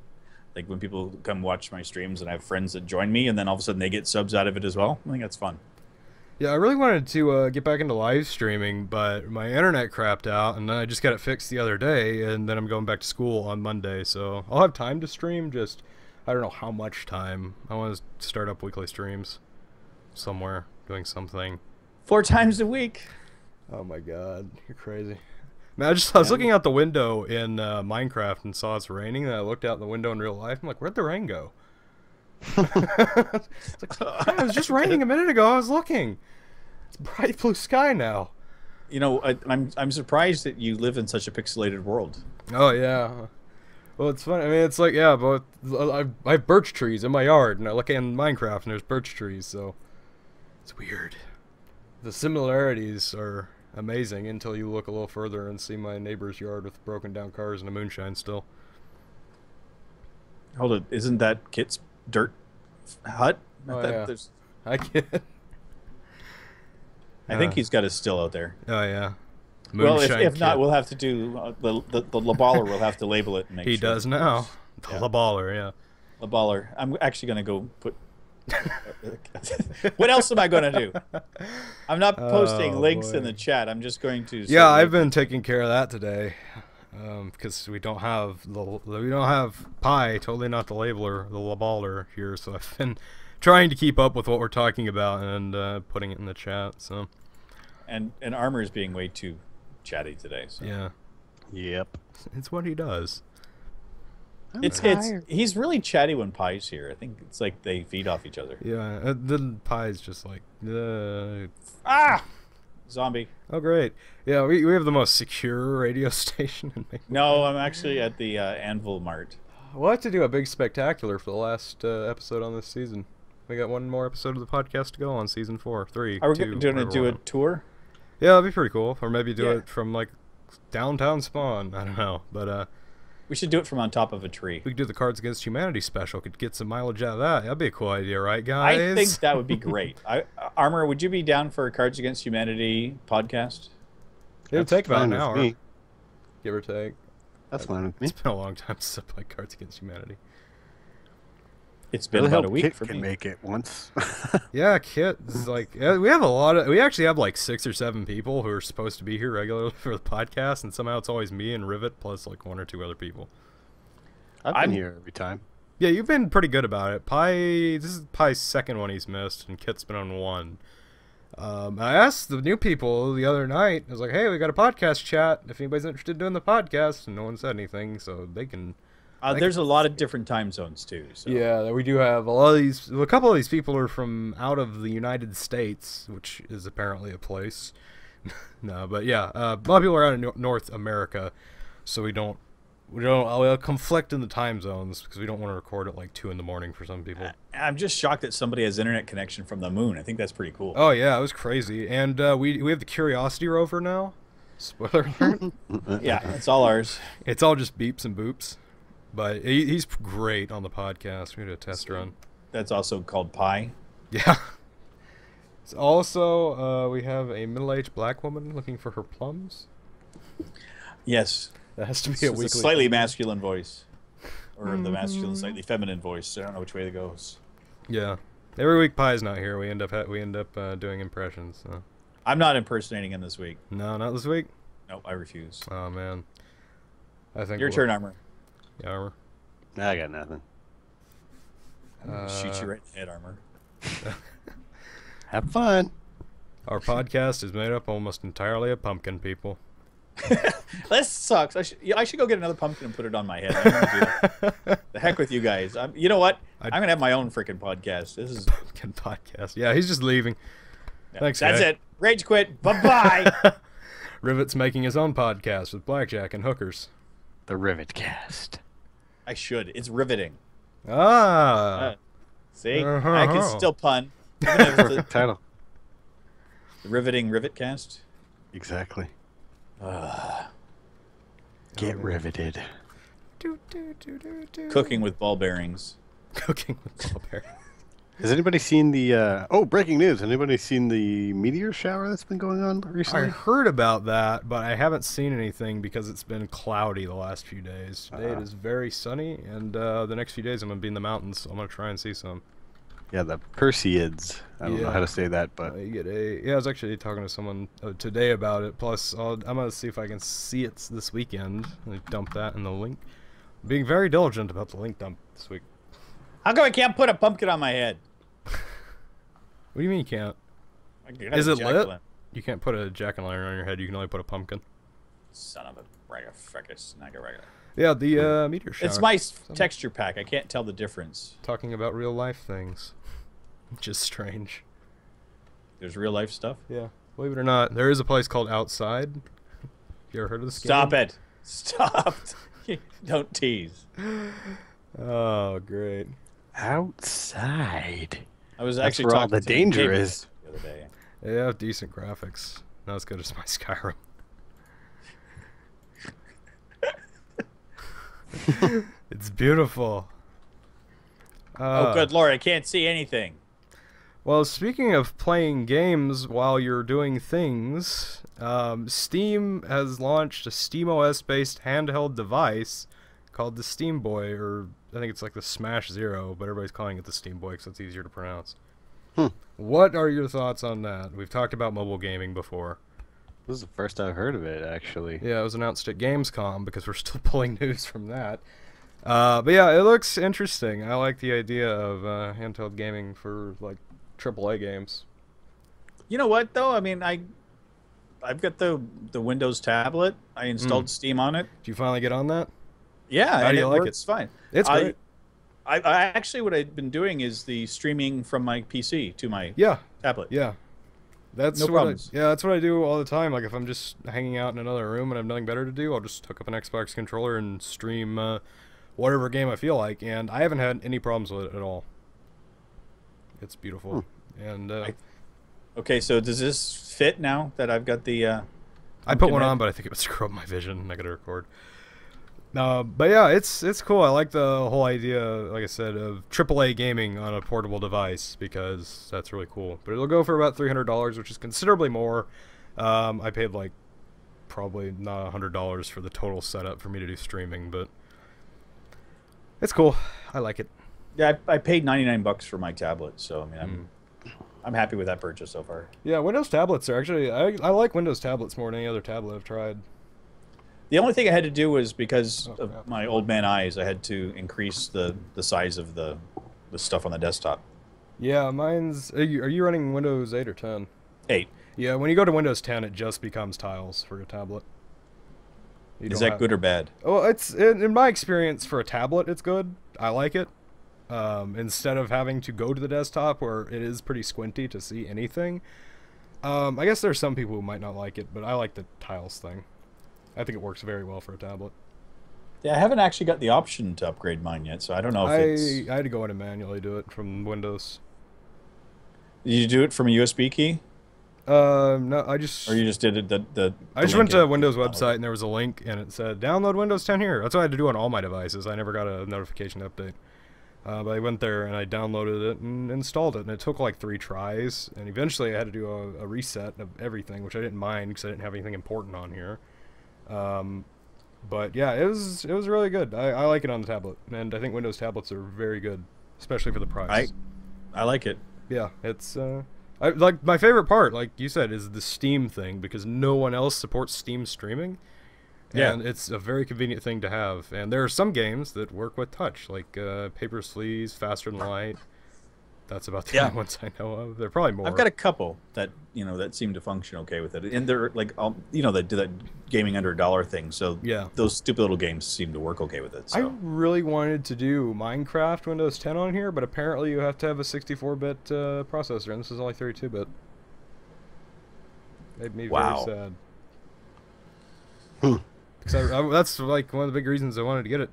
people come watch my streams and I have friends that join me, and then all of a sudden they get subs out of it as well. I think that's fun. Yeah, I really wanted to get back into live streaming, but my internet crapped out, and then I just got it fixed the other day, and then I'm going back to school on Monday, so I'll have time to stream, just I don't know how much time. I want to start up weekly streams somewhere, doing something. 4 times a week. Oh my God, you're crazy. Man, I was looking out the window in Minecraft and saw it's raining, and I looked out the window in real life, I'm like, where'd the rain go? It's like, it was just raining a minute ago. I was looking. It's bright blue sky now. You know, I'm surprised that you live in such a pixelated world. Oh yeah. Well, it's funny. I mean, it's like, yeah, but I have birch trees in my yard, and I look in Minecraft, and there's birch trees, so it's weird. The similarities are amazing until you look a little further and see my neighbor's yard with broken down cars and a moonshine still. Hold it. Isn't that Kit's dirt hut? Oh, That- yeah. there's- I get. I think he's got his still out there. Oh yeah. Well, if Moonshine not, Kit. we'll have to do the Laballer. We'll have to label it. And make He sure. does now. The Yeah. Laballer, yeah. Laballer. I'm actually going to go put. What else am I going to do? I'm not posting Oh, links in boy. the chat. I'm just going to. Yeah, I've been taking care of that today, because we don't have pie, totally not the labeler, the laballer here. So I've been trying to keep up with what we're talking about and putting it in the chat. So And Armor is being way too chatty today. So. yeah, Yep. it's what he does. It's he's really chatty when Pie's here. I think it's like they feed off each other. Yeah, the pie's just like, Ah, zombie. oh great. Yeah, we have the most secure radio station in Maple. No, I'm actually at the Anvil Mart. We'll have to do a big spectacular for the last episode on this season. We got one more episode of the podcast to go on season 4, 3, Are we 2, going to whatever do we're a on. tour? Yeah, that'd be pretty cool. Or maybe do Yeah. it from like downtown Spawn. I don't know, but We should do it from on top of a tree. we could do the Cards Against Humanity special. Could get some mileage out of that. That'd be a cool idea, right, guys? I think that would be great. Armor, would you be down for a Cards Against Humanity podcast? It would take about an Fine with hour, me. give or take. That's fine with me. It's been a long time since I played Cards Against Humanity. It's been Really about a hope week Kit for can me. make it once. Yeah, Kit is like, yeah, we have a lot of. We actually have like 6 or 7 people who are supposed to be here regularly for the podcast, and somehow it's always me and Rivet plus like 1 or 2 other people. I've I'm- been here every time. Yeah, you've been pretty good about it. This is Pie's second one he's missed, and Kit's been on 1. I asked the new people the other night. I was like, "Hey, we got a podcast chat. If anybody's interested in doing the podcast," and no one said anything, so they can. There's a lot of different time zones too. So. Yeah, we do have a lot of these. A couple of these people are from out of the United States, which is apparently a place. No, but yeah, a lot of people are out of North America, so we'll conflict in the time zones because we don't want to record at like 2 in the morning for some people. I'm just shocked that somebody has internet connection from the moon. I think that's pretty cool. Oh yeah, it was crazy, and we have the Curiosity rover now. Spoiler alert! Yeah, it's all ours. It's all just beeps and boops, but he's great on the podcast. We did a test run. That's also called Pi. Yeah. It's also we have a middle-aged black woman looking for her plums. Yes. That has to be It's a a weekly. slightly masculine voice. Or the masculine, slightly feminine voice. I don't know which way it goes. Yeah. Every week Pie's not here. We end up doing impressions. So. I'm not impersonating him this week. No, not this week. No, I refuse. Oh man. I think Your turn, Armor. Yeah, Armor. I got nothing. I'm gonna shoot you right in the head, Armor. Have fun. Our podcast is made up almost entirely of pumpkin people. This sucks. I should go get another pumpkin and put it on my head. I'm gonna do that. The heck with you guys. You know what? I'm gonna have my own freaking podcast. This is. Pumpkin podcast. Yeah, he's just leaving. Yeah, Thanks, that's guy. it. Rage quit. Bye bye. Rivet's making his own podcast with blackjack and hookers. The Rivet Cast. I should. It's riveting. Ah. See, I can still pun. Even if it's Perfect title. the riveting rivet cast. Exactly. Get riveted. Cooking with ball bearings. Cooking with ball bearings. Has anybody seen the... breaking news. Anybody seen the meteor shower that's been going on I recently? heard about that, but I haven't seen anything because it's been cloudy the last few days. Today it is very sunny, and the next few days I'm going to be in the mountains, so I'm going to try and see some. Yeah, the Perseids. I don't know how to say that, but... I was actually talking to someone today about it. Plus, I'm going to see if I can see it this weekend. I dump that in the link. Being very diligent about the link dump this week. How come I can't put a pumpkin on my head? What do you mean you can't? I got Is a it lit? jack-o'-lantern. You can't put a jack-o'-lantern on your head. You can only put a pumpkin. Son of a ragga frickus snagga ragga. Yeah, the meteor shower. It's my texture pack. I can't tell the difference. Talking about real life things, which is strange. There's real life stuff. Yeah, believe it or not, there is a place called Outside. You ever heard of this? Stop game? it. Stop. Don't tease. Oh, great. Outside. I was That's actually where all talking the to danger David is. the other day. They have decent graphics. Not as good as my Skyrim. It's beautiful. Oh, good Lord, I can't see anything. Well, speaking of playing games while you're doing things, Steam has launched a SteamOS-based handheld device called the Steam Boy, or I think it's like the Smash Zero, but everybody's calling it the Steam Boy because it's easier to pronounce. What are your thoughts on that? We've talked about mobile gaming before. This is the first I've heard of it, actually. Yeah, it was announced at Gamescom because we're still pulling news from that. But yeah, it looks interesting. I like the idea of handheld gaming for like AAA games. You know what though? I mean, I've got the Windows tablet. I installed Steam on it. Did you finally get on that? Yeah, How and do you it like works fine. It's great. I actually what I've been doing is the streaming from my PC to my tablet. Yeah. That's No what problems. that's what I do all the time. Like if I'm just hanging out in another room and I have nothing better to do, I'll just hook up an Xbox controller and stream whatever game I feel like, and I haven't had any problems with it at all. It's beautiful. And Okay, so does this fit now that I've got the I put one on, but I think it would screw up my vision and I gotta record. But yeah, it's cool. I like the whole idea, like I said, of AAA gaming on a portable device because that's really cool. But it'll go for about $300, which is considerably more. I paid like probably not $100 for the total setup for me to do streaming, but it's cool. I like it. Yeah, I paid $99 for my tablet, so I mean I'm happy with that purchase so far. Yeah, Windows tablets are actually I like Windows tablets more than any other tablet I've tried. The only thing I had to do was because of my old man eyes, I had to increase the size of the stuff on the desktop. Yeah, mine's. Are you running Windows 8 or 10? 8. Yeah, when you go to Windows 10, it just becomes tiles for a tablet. Is that good or bad? Oh, it's in my experience for a tablet, it's good. I like it. Instead of having to go to the desktop where it is pretty squinty to see anything. I guess there's some people who might not like it, but I like the tiles thing. I think it works very well for a tablet. Yeah, I haven't actually got the option to upgrade mine yet, so I don't know if it's... I had to go in and manually do it from Windows. Did you do it from a USB key? No, I just... Or you just did it I just went to a Windows website and there was a link and it said, download Windows 10 here. That's what I had to do on all my devices. I never got a notification update. But I went there and I downloaded it and installed it, and it took like 3 tries. And eventually I had to do a reset of everything, which I didn't mind because I didn't have anything important on here. But yeah, it was really good. I like it on the tablet, and I think Windows tablets are very good, especially for the price. I like it. Yeah, it's like my favorite part, like you said, is the Steam thing because no one else supports Steam streaming. Yeah. And it's a very convenient thing to have. And there are some games that work with touch, like Papers, Please, Faster Than Light. That's about the only ones I know of. There are probably more. I've got a couple that that seem to function okay with it, and they're like they do that gaming under $1 thing. So yeah, those stupid little games seem to work okay with it. So. I really wanted to do Minecraft Windows 10 on here, but apparently you have to have a 64-bit processor, and this is only 32-bit. Made me very sad. That's like one of the big reasons I wanted to get it.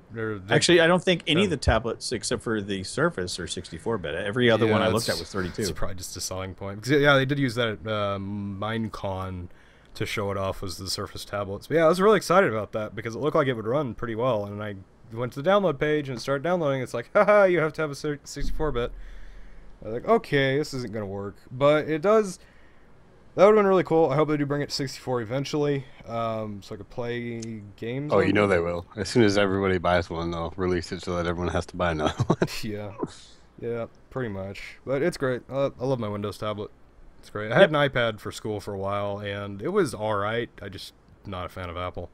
Actually, I don't think any of the tablets except for the Surface are 64-bit. Every other one I looked at was 32. It's probably just a selling point. Because, yeah, they did use that at Minecon to show it off was the Surface tablets. But yeah, I was really excited about that because it looked like it would run pretty well. And I went to the download page and started downloading. It's like, haha, you have to have a 64-bit. I was like, okay, this isn't going to work. But it does... That would have been really cool. I hope they do bring it to 64 eventually, so I could play games. Oh, you know they will. As soon as everybody buys one, they'll release it so that everyone has to buy another one. Yeah, pretty much. But it's great. I love my Windows tablet. It's great. I had an iPad for school for a while, and it was all right. I just not a fan of Apple.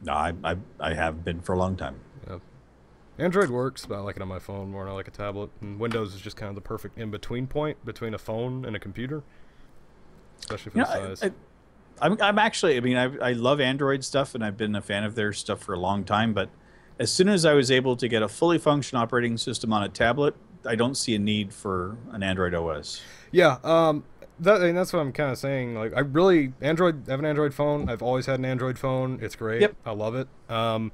No, I have been for a long time. Yeah. Android works, but I like it on my phone more than I like a tablet. And Windows is just kind of the perfect in-between point between a phone and a computer. Especially for the size. I'm actually, I mean, I love Android stuff, and I've been a fan of their stuff for a long time, but as soon as I was able to get a fully functional operating system on a tablet, I don't see a need for an Android OS. Yeah, And that's what I'm kind of saying. Like, I have an Android phone. I've always had an Android phone. It's great. Yep. I love it. And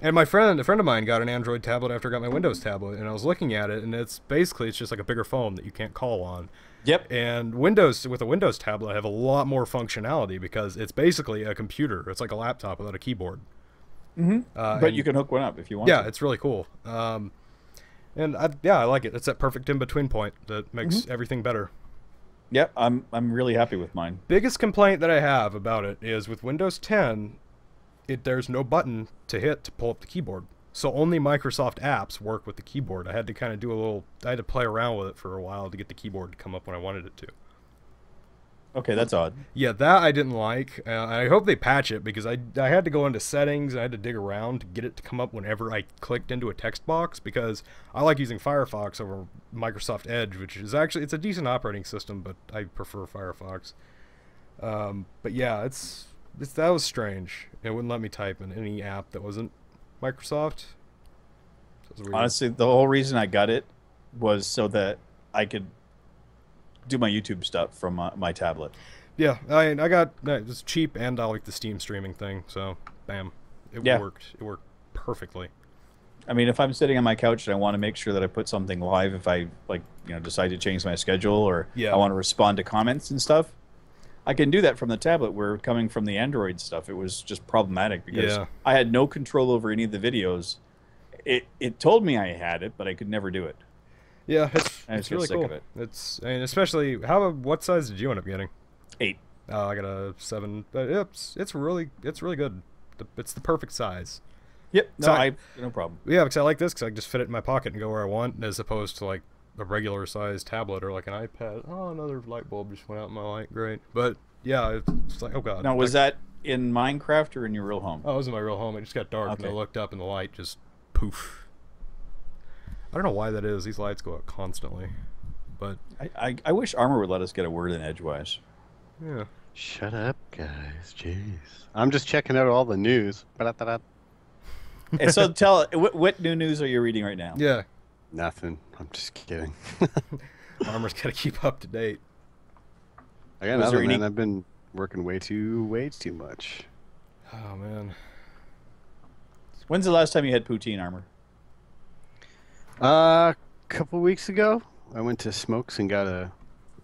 a friend of mine got an Android tablet after I got my Windows tablet, and I was looking at it, and it's just like a bigger phone that you can't call on. Yep. And with a Windows tablet, I have a lot more functionality because it's basically a computer. It's like a laptop without a keyboard. Mm-hmm. But you can hook one up if you want. Yeah, to. it's really cool. And I like it. It's that perfect in between point that makes everything better. Yep, I'm really happy with mine. Biggest complaint that I have about it is with Windows 10, there's no button to hit to pull up the keyboard. So only Microsoft apps work with the keyboard. I had to kind of I had to play around with it for a while to get the keyboard to come up when I wanted it to. Okay, that's odd. Yeah, that I didn't like. I hope they patch it because I had to go into settings and I had to dig around to get it to come up whenever I clicked into a text box because I like using Firefox over Microsoft Edge, which is it's a decent operating system, but I prefer Firefox. But yeah, that was strange. It wouldn't let me type in any app that wasn't Microsoft. Honestly, the whole reason I got it was so that I could do my YouTube stuff from my tablet. Yeah, it was cheap, and I like the Steam streaming thing, so bam, it worked. It worked perfectly. I mean, if I'm sitting on my couch and I want to make sure that I put something live, if I decide to change my schedule or I want to respond to comments and stuff, I can do that from the tablet. Where coming from the Android stuff, it was just problematic because I had no control over any of the videos. It told me I had it, but I could never do it. Yeah, it's really cool. Of it. Especially what size did you end up getting? 8. Oh, I got a 7. It's really good. It's the perfect size. Yep. No problem. Yeah, because I like this because I can just fit it in my pocket and go where I want, as opposed to like a regular size tablet or like an iPad. Oh, another light bulb just went out in my light. Great. But yeah, it's like, oh god. Now, was that in Minecraft or in your real home? Oh, it was in my real home. It just got dark and I looked up and the light just poof. I don't know why that is. These lights go out constantly. But I wish Armour would let us get a word in edgewise. Yeah. Shut up, guys. Jeez. I'm just checking out all the news. And so what new news are you reading right now? Yeah. Nothing. I'm just kidding. Armour's got to keep up to date. I got nothing, man. I've been working way too much. Oh, man. When's the last time you had poutine, Armour? A couple weeks ago, I went to Smokes and got a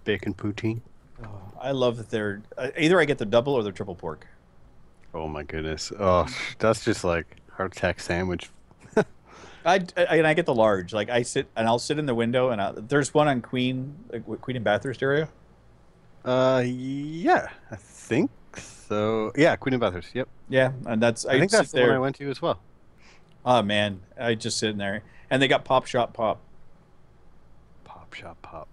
bacon poutine. Oh, I love that they're either I get the double or the triple pork. Oh my goodness! Oh, that's just like heart attack sandwich. I get the large. Like I'll sit in the window and there's one on Queen and Bathurst area. Yeah, I think so. Yeah, Queen and Bathurst. Yep. Yeah, and I think that's the one I went to as well. Oh man, I just sit in there. And they got Pop Shop Pop. Pop Shop Pop.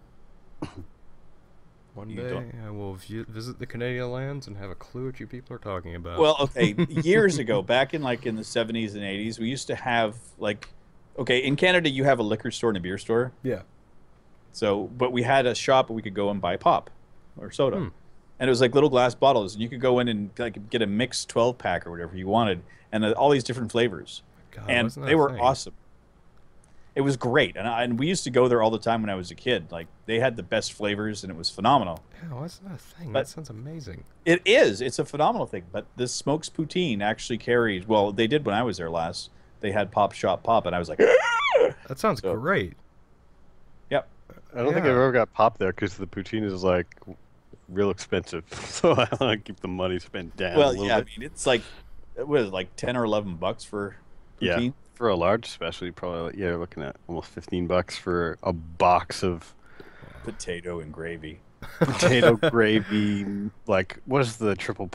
One day I will visit the Canadian lands and have a clue what you people are talking about. Well, okay, years ago, back in the 70s and 80s, we used to have in Canada you have a liquor store and a beer store. Yeah. So, but we had a shop where we could go and buy pop or soda. And it was like little glass bottles, and you could go in and get a mixed 12-pack or whatever you wanted, and all these different flavors. God, and they were awesome. It was great, and we used to go there all the time when I was a kid. Like they had the best flavors, and it was phenomenal. Yeah, what's that a thing? That sounds amazing. It is. It's a phenomenal thing. But this Smokes Poutine actually carries. Well, they did when I was there last. They had Pop Shop Pop, and I was like, that sounds great. Yep. I don't think I've ever got pop there because the poutine is like real expensive, so I want to keep the money spent down. Well, a little yeah, bit. I mean, it's like $10 or $11 for poutine. Yeah. For a large, especially, probably, you're looking at almost $15 for a box of potato and gravy. Potato gravy, like, what is the triple?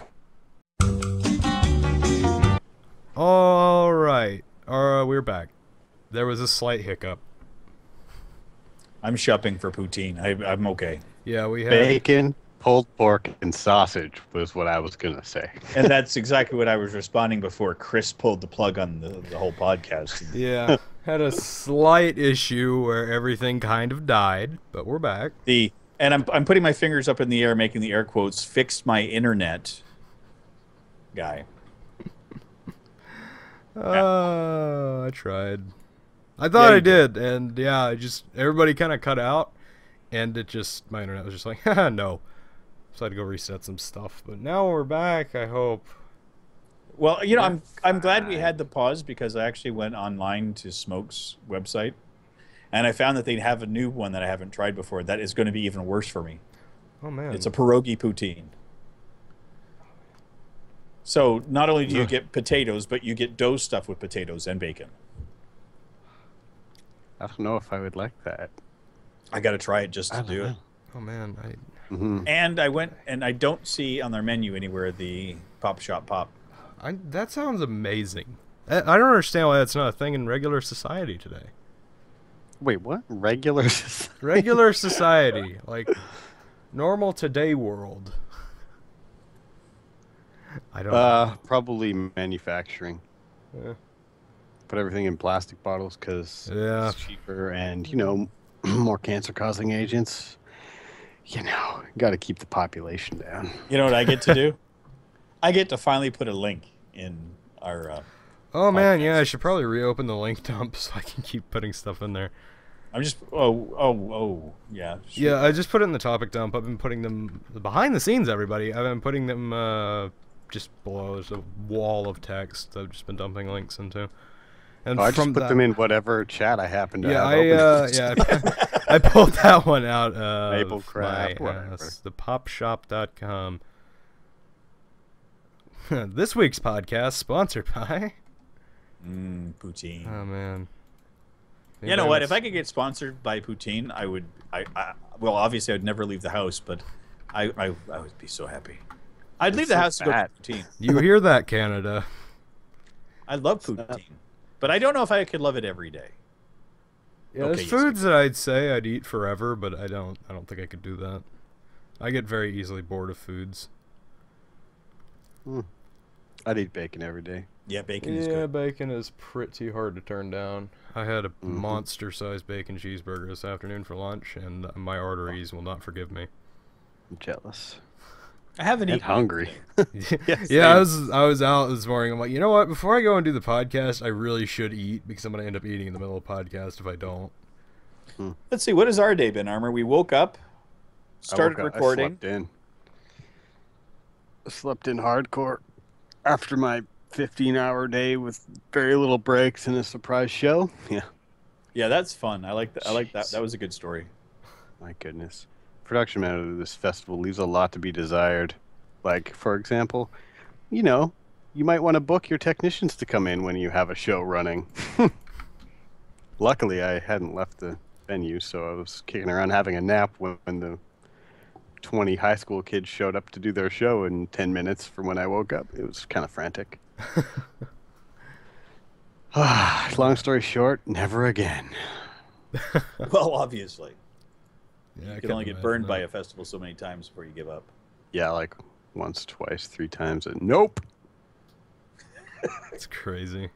All right. We're back. There was a slight hiccup. I'm shopping for poutine. I'm okay. Yeah, we had bacon, pulled pork, and sausage was what I was gonna say. And that's exactly what I was responding before Chris pulled the plug on the whole podcast. Yeah, had a slight issue where everything kind of died, but we're back. And I'm putting my fingers up in the air, making the air quotes. Fixed my internet, guy. I tried. I thought I did, and yeah, everybody kind of cut out. and it just, my internet was just like, haha, no. So I had to go reset some stuff. But now we're back, I hope. Well, you know, I'm glad we had the pause because I actually went online to Smoke's website, and I found that they have a new one that I haven't tried before that is going to be even worse for me. Oh, man. It's a pierogi poutine. So not only do you get potatoes, but you get dough stuffed with potatoes and bacon. I don't know if I would like that. I got to try it just to do it. Oh, man. And I went, and I don't see on their menu anywhere the Pop Shop Pop. That sounds amazing. I don't understand why that's not a thing in regular society today. Wait, what? Regular society? Regular society. Like, normal today world. I don't know. Probably manufacturing. Yeah. Put everything in plastic bottles because Yeah. it's cheaper and, you know, more cancer-causing agents. You know, got to keep the population down. You know what I get to do? I get to finally put a link in our... Oh, man, yeah, I should probably reopen the link dump so I can keep putting stuff in there. I'm just... yeah. Shoot. Yeah, I just put it in the topic dump. I've been putting them... Behind the scenes, everybody. I've been putting them just below. There's a wall of text I've just been dumping links into. And I just put them in whatever chat I happen to have open. I pulled that one out. Maplecraft, whatever. Thepopshop.com. This week's podcast sponsored by... Poutine. Oh, man. You know what? If I could get sponsored by Poutine, I would... well, obviously, I'd never leave the house, but I would be so happy. I'd leave the house to go to Poutine. You hear that, Canada? I love Poutine, but I don't know if I could love it every day. Yeah, there's foods that I'd say I'd eat forever, but I don't think I could do that. I get very easily bored of foods. I'd eat bacon every day. Yeah, bacon is good. Yeah, bacon is pretty hard to turn down. I had a monster-sized bacon cheeseburger this afternoon for lunch, and my arteries will not forgive me. I'm jealous. I haven't And eaten. hungry. Yeah, I was out this morning. I'm like, you know what? Before I go and do the podcast, I really should eat because I'm gonna end up eating in the middle of the podcast if I don't. Let's see. What has our day been, Armor? We woke up, started recording. I slept in hardcore after my 15-hour day with very little breaks and a surprise show. Yeah. Yeah, that's fun. I like that. I like that. That was a good story. My goodness. Production manager of this festival leaves a lot to be desired. Like, for example, you know, you might want to book your technicians to come in when you have a show running. Luckily, I hadn't left the venue, so I was kicking around having a nap when the 20 high school kids showed up to do their show in 10 minutes from when I woke up. It was kind of frantic. Long story short, never again. Well, obviously. Yeah, You can only get burned by a festival so many times before you give up. Yeah, like once, twice, 3 times, and nope. It's crazy.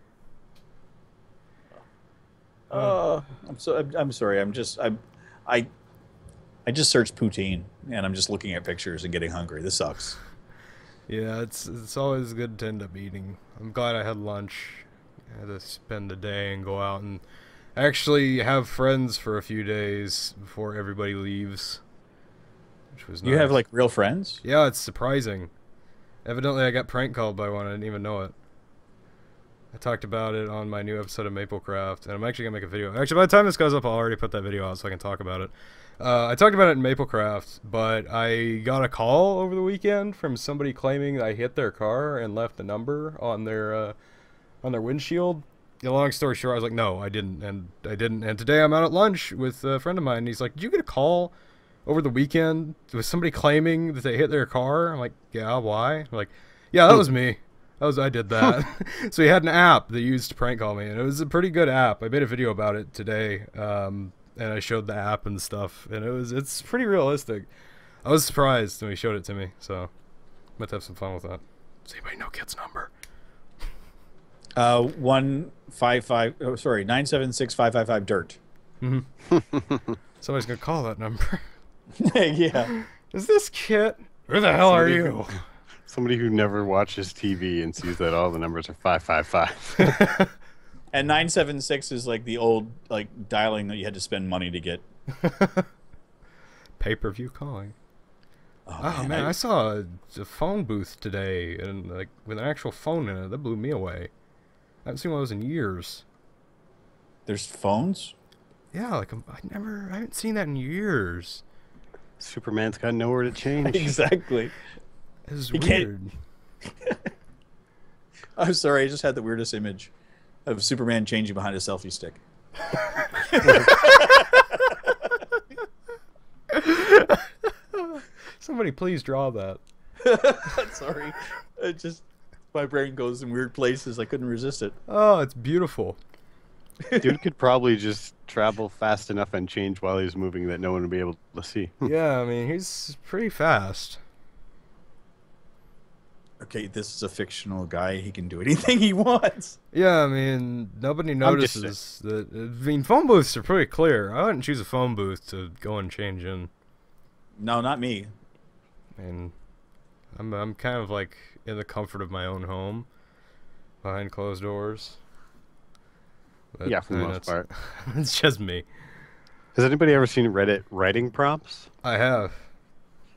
I'm sorry. I just searched poutine, and I'm just looking at pictures and getting hungry. This sucks. Yeah, it's always good to end up eating. I'm glad I had lunch. I had to spend the day and go out and actually have friends for a few days before everybody leaves, which was nice. You have like real friends? Yeah, it's surprising. Evidently, I got prank called by one. I didn't even know it. I talked about it on my new episode of Maplecraft, and I'm actually gonna make a video. Actually, by the time this goes up, I'll already put that video out so I can talk about it. I talked about it in Maplecraft, but I got a call over the weekend from somebody claiming that I hit their car and left a number on their windshield. Yeah, long story short, I was like, no, I didn't, and I didn't. And today I'm out at lunch with a friend of mine, and he's like, did you get a call over the weekend with somebody claiming that they hit their car? I'm like, yeah, why? I'm like, yeah, that was me. I did that. So he had an app that used to prank call me, and it was a pretty good app. I made a video about it today, and I showed the app and stuff, and it's pretty realistic. I was surprised when he showed it to me, so I'm going to have some fun with that. Does anybody know Kit's number? 976-555 dirt. Mm-hmm. Somebody's gonna call that number. Yeah. Is this Kit? Who the hell are you? Somebody who never watches TV and sees that all the numbers are 555. And 976 is like the old like dialing that you had to spend money to get. Pay-per-view calling. Oh, Man, I saw a phone booth today, and like with an actual phone in it. That blew me away. I haven't seen one of those in years. There's phones? Yeah, like I haven't seen that in years. Superman's got nowhere to change. Exactly. This is You can't- weird. I'm sorry, I just had the weirdest image of Superman changing behind a selfie stick. Somebody please draw that. Sorry. My brain goes in weird places. I couldn't resist it. Oh, it's beautiful. Dude could probably just travel fast enough and change while he's moving that no one would be able to see. Yeah, I mean, he's pretty fast. Okay, this is a fictional guy. He can do anything he wants. Yeah, I mean, nobody just notices that. I mean, phone booths are pretty clear. I wouldn't choose a phone booth to go and change in. No, not me. And I'm kind of like in the comfort of my own home, behind closed doors. But, Yeah, for the I mean, most part. It's just me. Has anybody ever seen Reddit writing prompts? I have.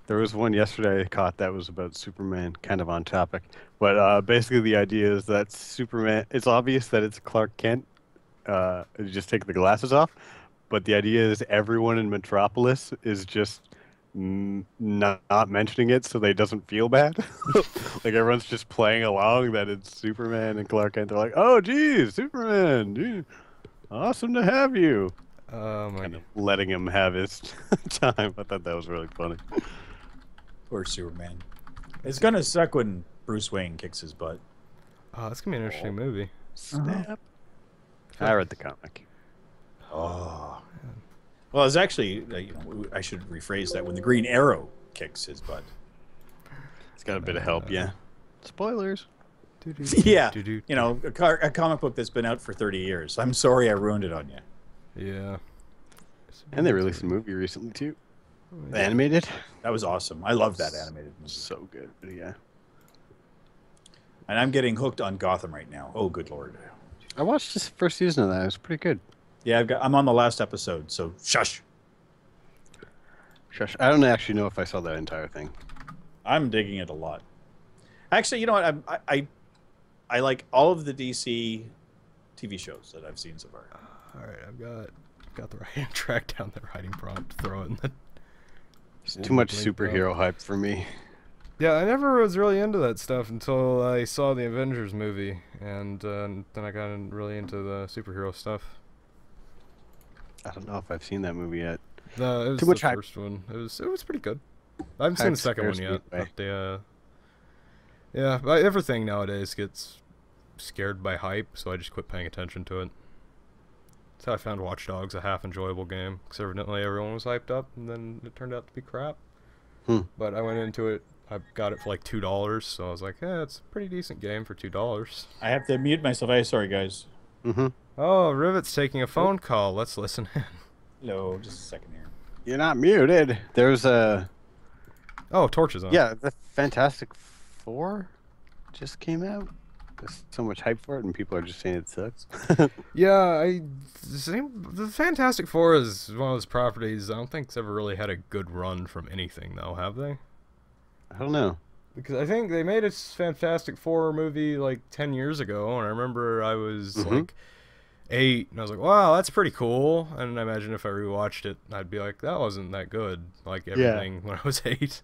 There was one yesterday I caught that was about Superman, kind of on topic. But basically the idea is that Superman, it's obvious that it's Clark Kent. You just take the glasses off. But the idea is everyone in Metropolis is just not mentioning it so they doesn't feel bad. Like everyone's just playing along that it's Superman and Clark Kent. They're like, oh, geez, Superman, dude, awesome to have you. Oh my Kind god. of letting him have his time. I thought that was really funny. Poor Superman. It's gonna suck when Bruce Wayne kicks his butt. Oh, that's gonna be an interesting movie. Snap. I read the comic. Oh. Well, it's actually, I should rephrase that. When the Green Arrow kicks his butt. It's got a bit of help, yeah. Spoilers. Yeah. You know, a comic book that's been out for 30 years. I'm sorry I ruined it on you. Yeah. And they released a movie recently too. Animated. That was awesome. I love that animated movie. So good. Yeah. And I'm getting hooked on Gotham right now. Oh, good lord. I watched this first season of that. It was pretty good. Yeah, I'm on the last episode, so shush. Shush. I don't actually know if I saw that entire thing. I'm digging it a lot. Actually, you know what? I like all of the DC TV shows that I've seen so far. All right, I've got the writing track down the writing prompt to throw it in the. It's too much superhero hype for me. Yeah, I never was really into that stuff until I saw the Avengers movie, and then I got really into the superhero stuff. I don't know if I've seen that movie yet. No, it was Too much the hype. first one. It was pretty good. I haven't seen Hype the second one scares yet. me away. But yeah, but everything nowadays gets scared by hype, so I just quit paying attention to it. That's how I found Watch Dogs a half enjoyable game, because evidently everyone was hyped up, and then it turned out to be crap. But I went into it. I got it for like $2, so I was like, "Yeah, it's a pretty decent game for $2." I have to mute myself. Sorry, guys. Mm-hmm. Oh, Rivet's taking a phone call. Let's listen in. Hello, just a second here. You're not muted. There's a... Oh, Torch is on. Yeah, the Fantastic Four just came out. There's so much hype for it, and people are just saying it sucks. Yeah, the Fantastic Four is one of those properties I don't think it's ever really had a good run from anything, though, have they? I don't know. Because I think they made a Fantastic Four movie like 10 years ago, and I remember I was like 8, and I was like, wow, that's pretty cool. And I imagine if I rewatched it, I'd be like, that wasn't that good, like everything when I was 8.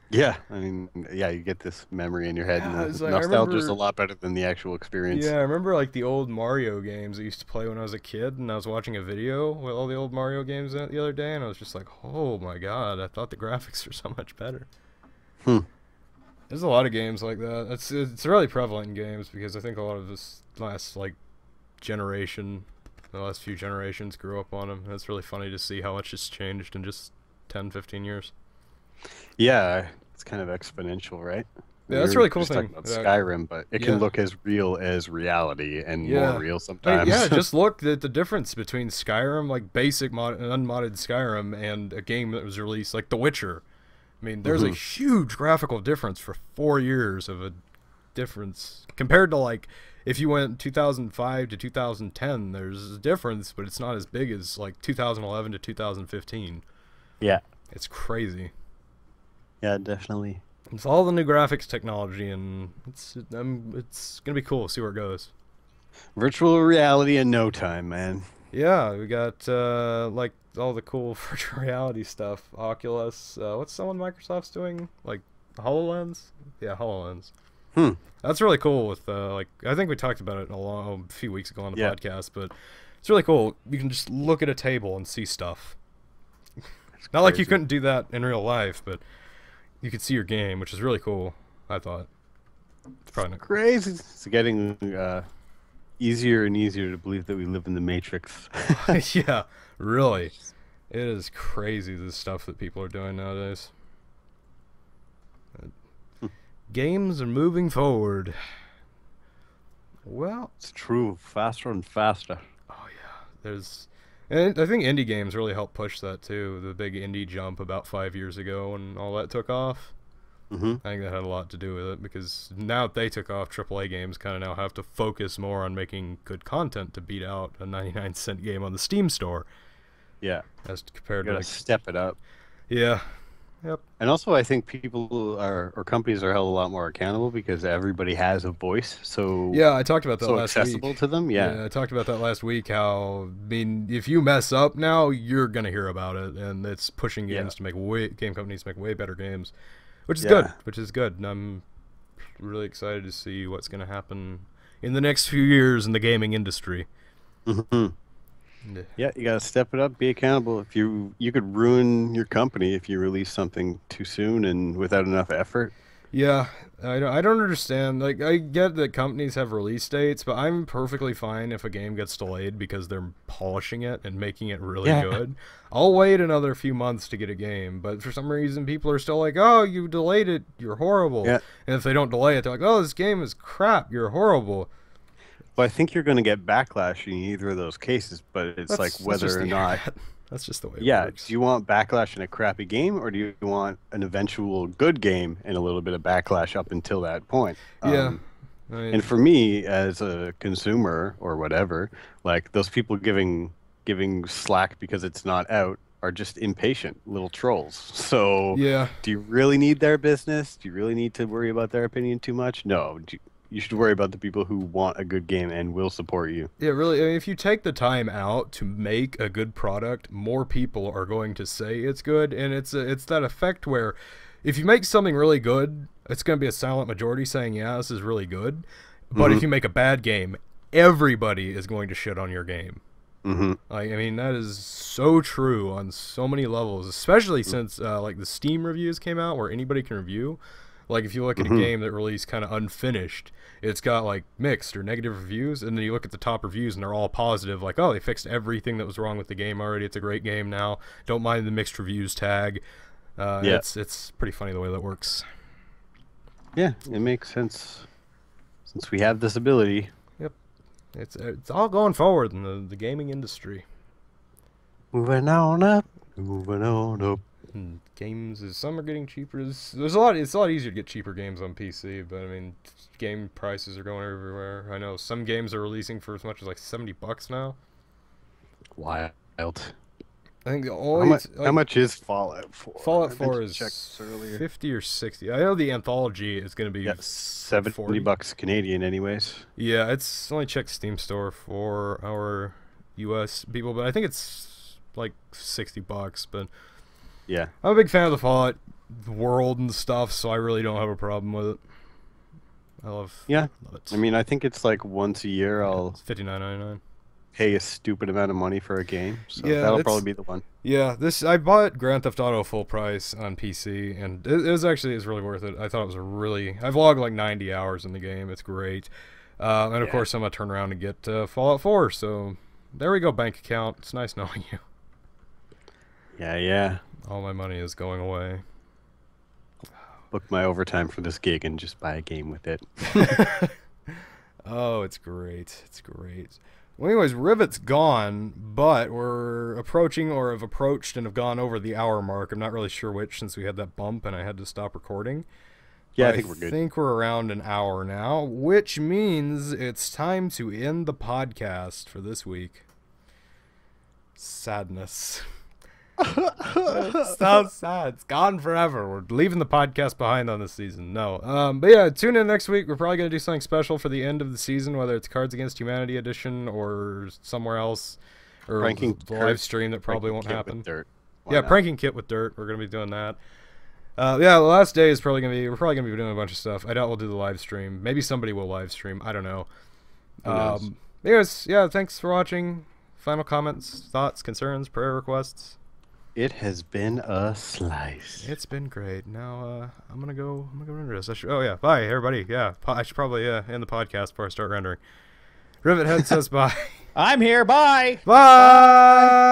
Yeah, I mean, yeah, you get this memory in your head, Yeah, and it's the like, I nostalgia's remember- a lot better than the actual experience. Yeah, I remember like the old Mario games I used to play when I was a kid, and I was watching a video with all the old Mario games the other day, and I was just like, oh my god, I thought the graphics were so much better. There's a lot of games like that. It's really prevalent in games, because I think a lot of this last the last few generations grew up on them, and it's really funny to see how much has changed in just 10, 15 years. Yeah, it's kind of exponential, right? Yeah, that's a We were really cool just talking thing. about Skyrim, but it can look as real as reality, and more real sometimes. Yeah, just look at the difference between Skyrim, like basic unmodded Skyrim, and a game that was released like The Witcher. I mean, there's a huge graphical difference for 4 years of a difference compared to like if you went 2005 to 2010. There's a difference, but it's not as big as like 2011 to 2015. Yeah. It's crazy. Yeah, definitely. It's all the new graphics technology, and it's gonna be cool. See where it goes. Virtual reality in no time, man. Yeah, we got like all the cool virtual reality stuff. Oculus. What's someone Microsoft's doing? Like HoloLens? Yeah, HoloLens. That's really cool. With like, I think we talked about it a few weeks ago on the podcast, but it's really cool. You can just look at a table and see stuff. Not like you couldn't do that in real life, but you could see your game, which is really cool. I thought. It's probably not crazy. It's getting easier and easier to believe that we live in the Matrix. Yeah, really. It is crazy, the stuff that people are doing nowadays. Games are moving forward. Well, it's true. Faster and faster. Oh, yeah. And I think indie games really helped push that, too. The big indie jump about 5 years ago when all that took off. I think that had a lot to do with it, because now that they took off, AAA games kind of now have to focus more on making good content to beat out a 99-cent game on the Steam store. Yeah. As compared to, like, step it up. Yeah. Yep. And also, I think people or companies are held a lot more accountable because everybody has a voice. So yeah, I talked about that last week. Accessible to them. Yeah, I talked about that last week. How, I mean, if you mess up now, you're gonna hear about it, and it's pushing games to make game companies make way better games, which is good. Which is good. And I'm really excited to see what's gonna happen in the next few years in the gaming industry. Yeah, you gotta step it up, be accountable. If you could ruin your company if you release something too soon and without enough effort. Yeah, I don't understand. Like, I get that companies have release dates, but I'm perfectly fine if a game gets delayed because they're polishing it and making it really good. I'll wait another few months to get a game, but for some reason people are still like, "Oh, you delayed it, you're horrible." And if they don't delay it, they're like, "Oh, this game is crap, you're horrible." Well, I think you're going to get backlash in either of those cases, but it's like whether or not. That's just the way it works. Do you want backlash in a crappy game, or do you want an eventual good game and a little bit of backlash up until that point? Yeah. And for me, as a consumer or whatever, like those people giving slack because it's not out are just impatient little trolls. So do you really need their business? Do you really need to worry about their opinion too much? No. You should worry about the people who want a good game and will support you. Yeah, really. I mean, if you take the time out to make a good product, more people are going to say it's good, and it's that effect where if you make something really good, it's going to be a silent majority saying, "Yeah, this is really good." But if you make a bad game, everybody is going to shit on your game. Like, I mean, that is so true on so many levels, especially since like the Steam reviews came out where anybody can review. Like, if you look at a game that released kind of unfinished, it's got, like, mixed or negative reviews, and then you look at the top reviews, and they're all positive, like, oh, they fixed everything that was wrong with the game already, it's a great game now, don't mind the mixed reviews tag. It's pretty funny the way that works. Yeah, it makes sense, since we have this ability. Yep. It's all going forward in the gaming industry. Moving on up, moving on up. Games some are getting cheaper. It's a lot easier to get cheaper games on PC, but I mean, game prices are going everywhere. I know some games are releasing for as much as like $70 now. Wild. I think how much is Fallout 4? Fallout 4 is 50 or 60. I know the anthology is going to be $70 Canadian anyways. Yeah, it's only checked Steam store for our US people, but I think it's like $60, but yeah, I'm a big fan of the Fallout world and stuff, so I really don't have a problem with it. I love it. I mean, I think it's like once a year I'll $59.99 pay a stupid amount of money for a game, so that'll probably be the one. Yeah, I bought Grand Theft Auto full price on PC, and it's really worth it. I thought it was I've logged like 90 hours in the game. It's great. And of course I'm gonna turn around and get Fallout 4, so there we go, bank account. It's nice knowing you. Yeah. All my money is going away. Book my overtime for this gig and just buy a game with it. Oh, it's great. It's great. Well, anyways, Rivet's gone, but we're approaching or have approached and have gone over the hour mark. I'm not really sure which since we had that bump and I had to stop recording. Yeah, I think we're good. I think we're around an hour now, which means it's time to end the podcast for this week. Sadness. It's so sad. It's gone forever. We're leaving the podcast behind on this season. No. But yeah, tune in next week. We're probably going to do something special for the end of the season, whether it's Cards Against Humanity edition or somewhere else. Or Pranking a live stream that probably won't Kit happen. with dirt. Yeah, not? pranking Kit with dirt. We're going to be doing that. Yeah, the last day is probably going to be, we're probably going to be doing a bunch of stuff. I doubt we'll do the live stream. Maybe somebody will live stream. I don't know. Who knows? Anyways, yeah, thanks for watching. Final comments, thoughts, concerns, prayer requests. It has been a slice. It's been great. Now I'm gonna go render this. Oh yeah, bye everybody. Yeah, I should probably end the podcast before I start rendering. Rivet Head says bye. I'm here. Bye. Bye.